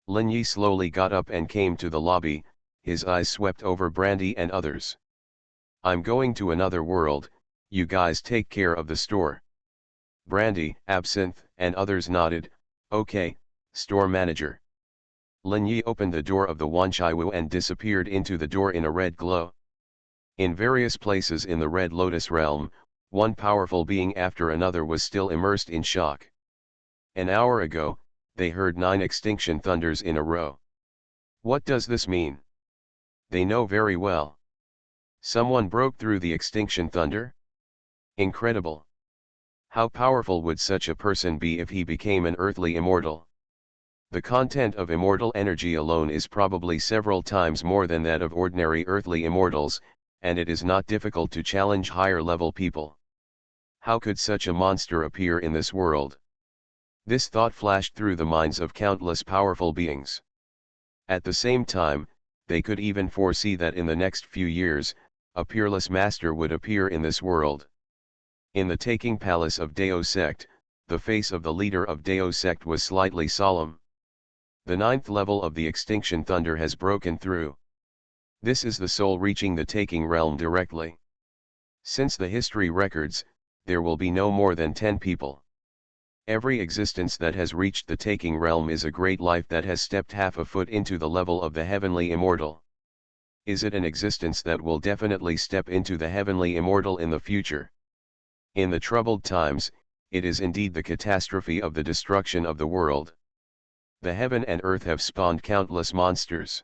Lin Yi slowly got up and came to the lobby, his eyes swept over Brandy and others. I'm going to another world, you guys take care of the store. Brandy, Absinthe, and others nodded, okay, store manager. Lin Yi opened the door of the Wanchaiwu and disappeared into the door in a red glow. In various places in the Red Lotus realm, one powerful being after another was still immersed in shock. An hour ago, they heard 9 extinction thunders in a row. What does this mean? They know very well. Someone broke through the extinction thunder? Incredible. How powerful would such a person be if he became an earthly immortal? The content of immortal energy alone is probably several times more than that of ordinary earthly immortals, and it is not difficult to challenge higher-level people. How could such a monster appear in this world? This thought flashed through the minds of countless powerful beings. At the same time, they could even foresee that in the next few years, a peerless master would appear in this world. In the taking palace of Dao sect, the face of the leader of Dao sect was slightly solemn. The 9th level of the extinction thunder has broken through. This is the soul reaching the taking realm directly. Since the history records, there will be no more than 10 people. Every existence that has reached the taking realm is a great life that has stepped half a foot into the level of the heavenly immortal. Is it an existence that will definitely step into the heavenly immortal in the future? In the troubled times, it is indeed the catastrophe of the destruction of the world. The heaven and earth have spawned countless monsters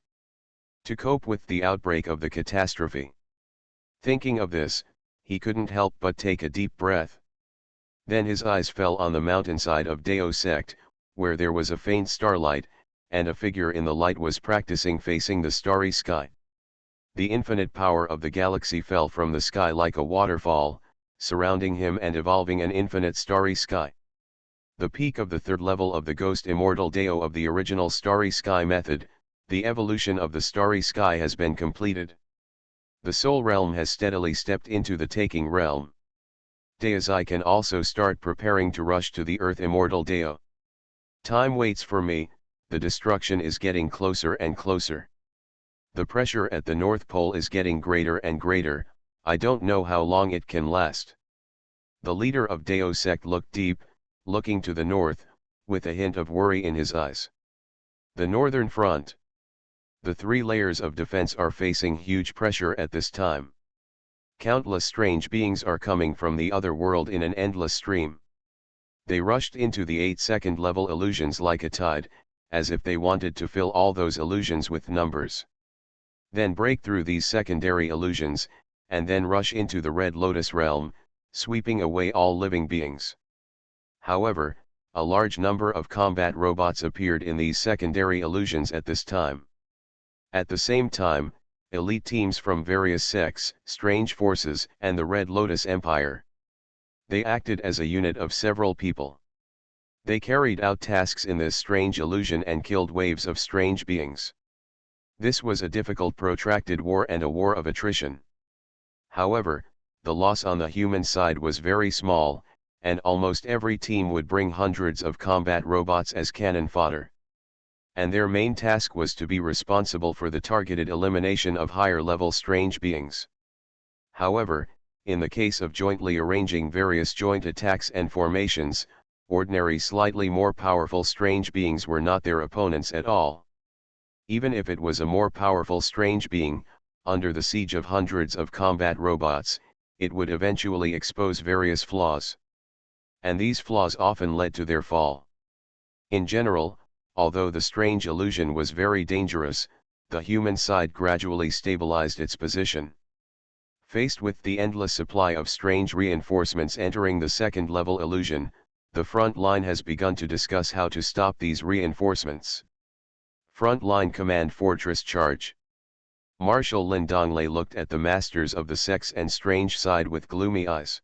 to cope with the outbreak of the catastrophe. Thinking of this, he couldn't help but take a deep breath. Then his eyes fell on the mountainside of Dao sect, where there was a faint starlight, and a figure in the light was practicing facing the starry sky. The infinite power of the galaxy fell from the sky like a waterfall, surrounding him and evolving an infinite starry sky. The peak of the 3rd level of the ghost immortal Dao of the original starry sky method, the evolution of the starry sky has been completed. The soul realm has steadily stepped into the taking realm. Daozai can also start preparing to rush to the earth immortal Dao. Time waits for me, the destruction is getting closer and closer. The pressure at the North Pole is getting greater and greater, I don't know how long it can last. The leader of Dao sect looked deep, looking to the north, with a hint of worry in his eyes. The northern front. The 3 layers of defense are facing huge pressure at this time. Countless strange beings are coming from the other world in an endless stream. They rushed into the 8-second level illusions like a tide, as if they wanted to fill all those illusions with numbers. Then break through these secondary illusions, and then rush into the Red Lotus realm, sweeping away all living beings. However, a large number of combat robots appeared in these secondary illusions at this time. At the same time, elite teams from various sects, strange forces, and the Red Lotus Empire. They acted as a unit of several people. They carried out tasks in this strange illusion and killed waves of strange beings. This was a difficult protracted war and a war of attrition. However, the loss on the human side was very small, and almost every team would bring hundreds of combat robots as cannon fodder. And their main task was to be responsible for the targeted elimination of higher-level strange beings. However, in the case of jointly arranging various joint attacks and formations, ordinary slightly more powerful strange beings were not their opponents at all. Even if it was a more powerful strange being, under the siege of hundreds of combat robots, it would eventually expose various flaws. And these flaws often led to their fall. In general, although the strange illusion was very dangerous, the human side gradually stabilized its position. Faced with the endless supply of strange reinforcements entering the second-level illusion, the front line has begun to discuss how to stop these reinforcements. Frontline Command Fortress Charge. Marshal Lin Donglei looked at the masters of the sects and strange side with gloomy eyes.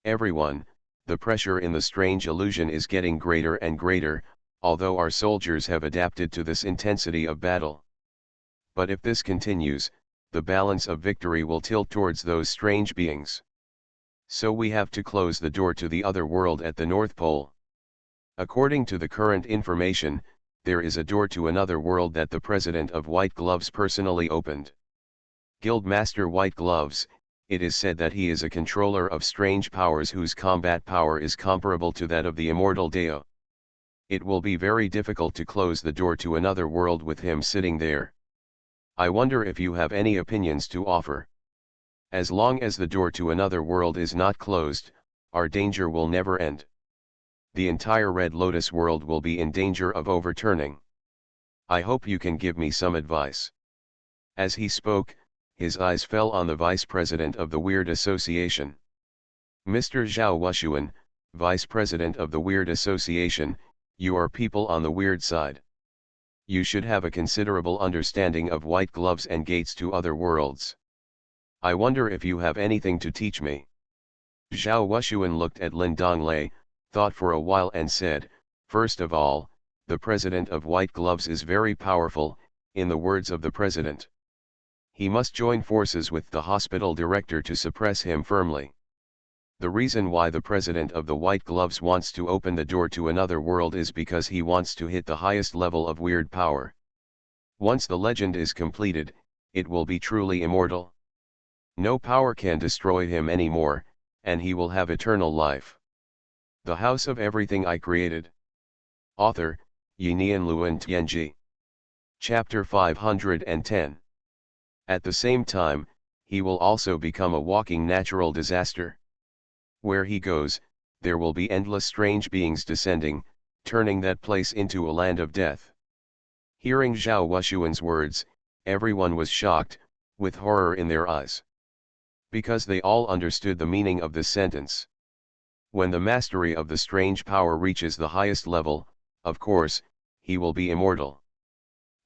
Everyone, the pressure in the strange illusion is getting greater and greater, although our soldiers have adapted to this intensity of battle. But if this continues, the balance of victory will tilt towards those strange beings. So we have to close the door to the other world at the North Pole. According to the current information, there is a door to another world that the President of White Gloves personally opened. Guildmaster White Gloves, it is said that he is a controller of strange powers whose combat power is comparable to that of the immortal Deo. It will be very difficult to close the door to another world with him sitting there. I wonder if you have any opinions to offer. As long as the door to another world is not closed, our danger will never end. The entire Red Lotus world will be in danger of overturning. I hope you can give me some advice. As he spoke, his eyes fell on the vice president of the Weird Association. Mr. Zhao Wuxuan, vice president of the Weird Association, you are people on the weird side. You should have a considerable understanding of white gloves and gates to other worlds. I wonder if you have anything to teach me. Zhao Wuxuan looked at Lin Donglei, thought for a while and said, first of all, the president of White Gloves is very powerful, in the words of the president. He must join forces with the hospital director to suppress him firmly. The reason why the president of the White Gloves wants to open the door to another world is because he wants to hit the highest level of weird power. Once the legend is completed, it will be truly immortal. No power can destroy him anymore, and he will have eternal life. The House of Everything I Created. Author, Yinian Luan Tianji. Chapter 510. At the same time, he will also become a walking natural disaster. Where he goes, there will be endless strange beings descending, turning that place into a land of death. Hearing Zhao Wuxuan's words, everyone was shocked, with horror in their eyes. Because they all understood the meaning of this sentence. When the mastery of the strange power reaches the highest level, of course, he will be immortal.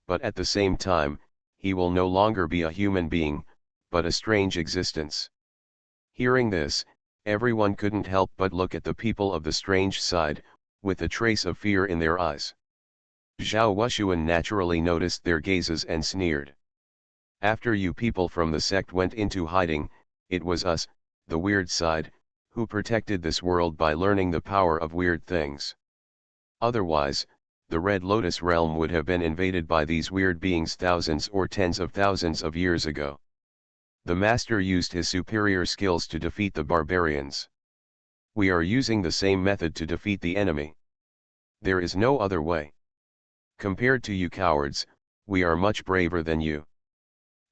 But at the same time, he will no longer be a human being, but a strange existence. Hearing this, everyone couldn't help but look at the people of the strange side, with a trace of fear in their eyes. Zhao Wuxuan naturally noticed their gazes and sneered. After you people from the sect went into hiding, it was us, the weird side, who protected this world by learning the power of weird things. Otherwise, the Red Lotus realm would have been invaded by these weird beings thousands or tens of thousands of years ago. The master used his superior skills to defeat the barbarians. We are using the same method to defeat the enemy. There is no other way. Compared to you cowards, we are much braver than you.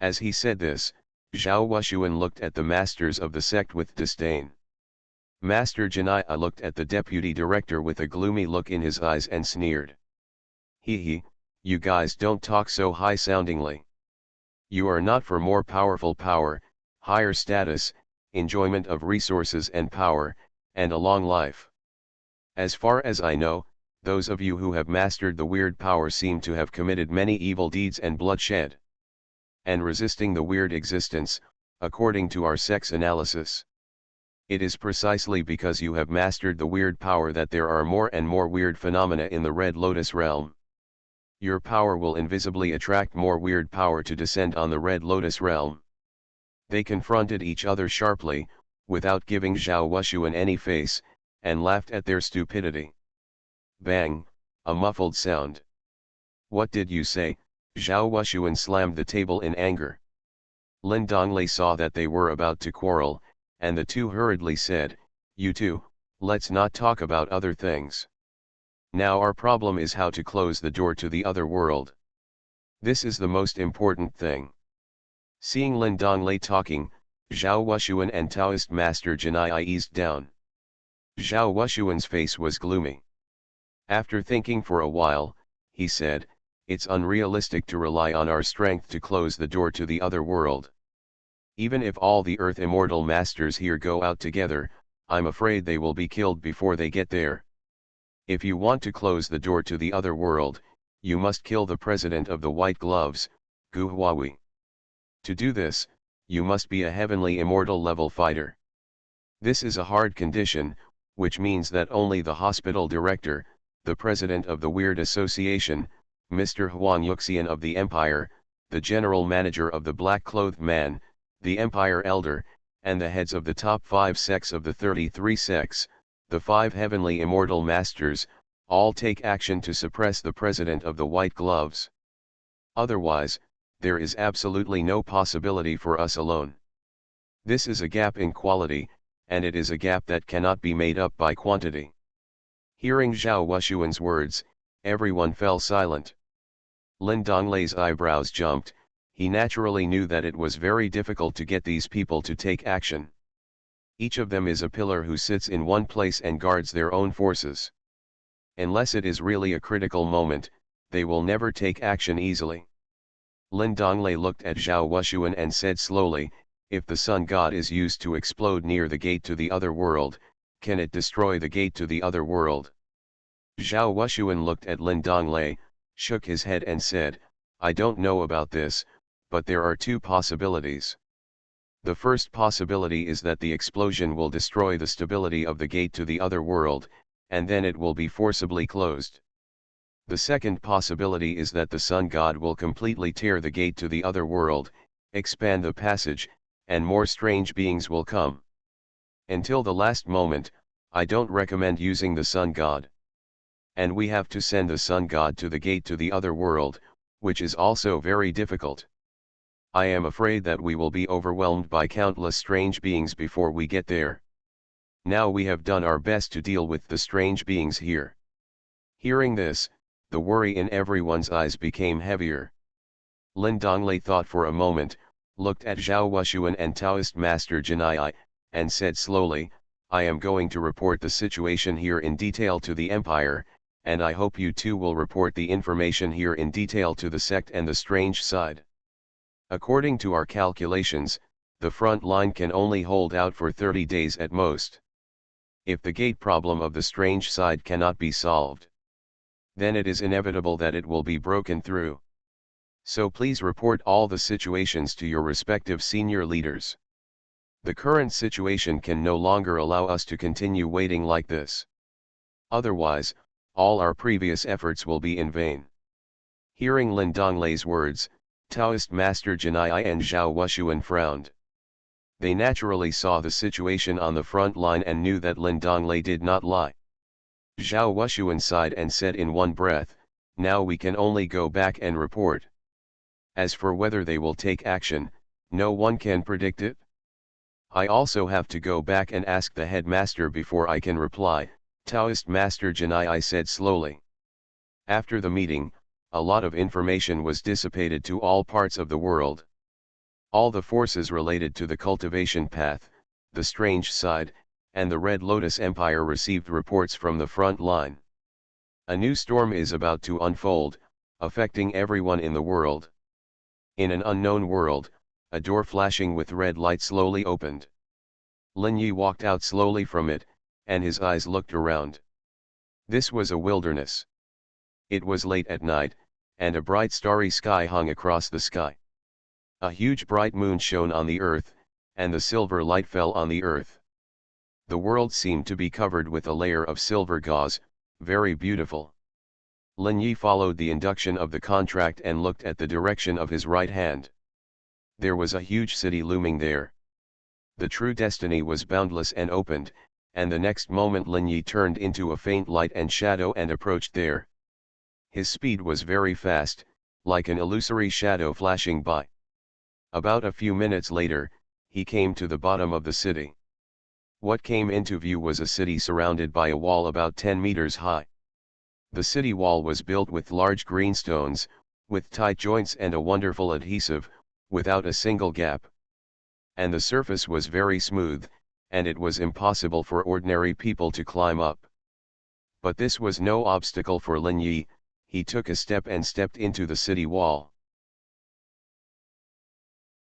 As he said this, Zhao Wuxuan looked at the masters of the sect with disdain. Master Janai looked at the deputy director with a gloomy look in his eyes and sneered. He, you guys don't talk so high-soundingly. You are not for more powerful power, higher status, enjoyment of resources and power, and a long life. As far as I know, those of you who have mastered the weird power seem to have committed many evil deeds and bloodshed. And resisting the weird existence, according to our sex analysis. It is precisely because you have mastered the weird power that there are more and more weird phenomena in the Red Lotus realm. Your power will invisibly attract more weird power to descend on the Red Lotus realm. They confronted each other sharply, without giving Zhao Wushuan any face, and laughed at their stupidity. Bang, a muffled sound. What did you say? Zhao Wushuan slammed the table in anger. Lin Donglei saw that they were about to quarrel, and the two hurriedly said, "You two, let's not talk about other things. Now our problem is how to close the door to the other world. This is the most important thing." Seeing Lin Donglei talking, Zhao Wushuan and Taoist Master Janai eased down. Zhao Wushuan's face was gloomy. After thinking for a while, he said, "It's unrealistic to rely on our strength to close the door to the other world. Even if all the Earth Immortal Masters here go out together, I'm afraid they will be killed before they get there. If you want to close the door to the other world, you must kill the President of the White Gloves, Gu Huawei. To do this, you must be a heavenly immortal level fighter. This is a hard condition, which means that only the hospital director, the president of the Weird Association, Mr. Huang Yuxian of the Empire, the general manager of the Black-Clothed Man, the Empire Elder, and the heads of the top 5 sects of the 33 sects, the 5 heavenly immortal masters, all take action to suppress the president of the White Gloves. Otherwise, there is absolutely no possibility for us alone. This is a gap in quality, and it is a gap that cannot be made up by quantity." Hearing Zhao Wushuan's words, everyone fell silent. Lin Donglei's eyebrows jumped. He naturally knew that it was very difficult to get these people to take action. Each of them is a pillar who sits in one place and guards their own forces. Unless it is really a critical moment, they will never take action easily. Lin Donglei looked at Zhao Wushuan and said slowly, "If the Sun God is used to explode near the gate to the other world, can it destroy the gate to the other world?" Zhao Wushuan looked at Lin Donglei, shook his head and said, "I don't know about this, but there are 2 possibilities. The first possibility is that the explosion will destroy the stability of the gate to the other world, and then it will be forcibly closed. The second possibility is that the Sun God will completely tear the gate to the other world, expand the passage, and more strange beings will come. Until the last moment, I don't recommend using the Sun God. And we have to send the Sun God to the gate to the other world, which is also very difficult. I am afraid that we will be overwhelmed by countless strange beings before we get there. Now we have done our best to deal with the strange beings here." Hearing this, the worry in everyone's eyes became heavier. Lin Donglei thought for a moment, looked at Zhao Wushuan and Taoist Master Janai, and said slowly, "I am going to report the situation here in detail to the Empire, and I hope you too will report the information here in detail to the sect and the strange side. According to our calculations, the front line can only hold out for 30 days at most. If the gate problem of the strange side cannot be solved, then it is inevitable that it will be broken through. So please report all the situations to your respective senior leaders. The current situation can no longer allow us to continue waiting like this. Otherwise, all our previous efforts will be in vain." Hearing Lin Donglei's words, Taoist Master Janai and Zhao Wushuan frowned. They naturally saw the situation on the front line and knew that Lin Donglei did not lie. Zhao Wushuan sighed and said in one breath, "Now we can only go back and report. As for whether they will take action, no one can predict it. I also have to go back and ask the headmaster before I can reply," Taoist Master Janai said slowly. After the meeting, a lot of information was dissipated to all parts of the world. All the forces related to the cultivation path, the strange side, and the Red Lotus Empire received reports from the front line. A new storm is about to unfold, affecting everyone in the world. In an unknown world, a door flashing with red light slowly opened. Lin Yi walked out slowly from it, and his eyes looked around. This was a wilderness. It was late at night, and a bright starry sky hung across the sky. A huge bright moon shone on the earth, and the silver light fell on the earth. The world seemed to be covered with a layer of silver gauze, very beautiful. Lin Yi followed the induction of the contract and looked at the direction of his right hand. There was a huge city looming there. The true destiny was boundless and opened, and the next moment Lin Yi turned into a faint light and shadow and approached there. His speed was very fast, like an illusory shadow flashing by. About a few minutes later, he came to the bottom of the city. What came into view was a city surrounded by a wall about 10 meters high. The city wall was built with large green stones, with tight joints and a wonderful adhesive, without a single gap. And the surface was very smooth, and it was impossible for ordinary people to climb up. But this was no obstacle for Lin Yi. He took a step and stepped into the city wall.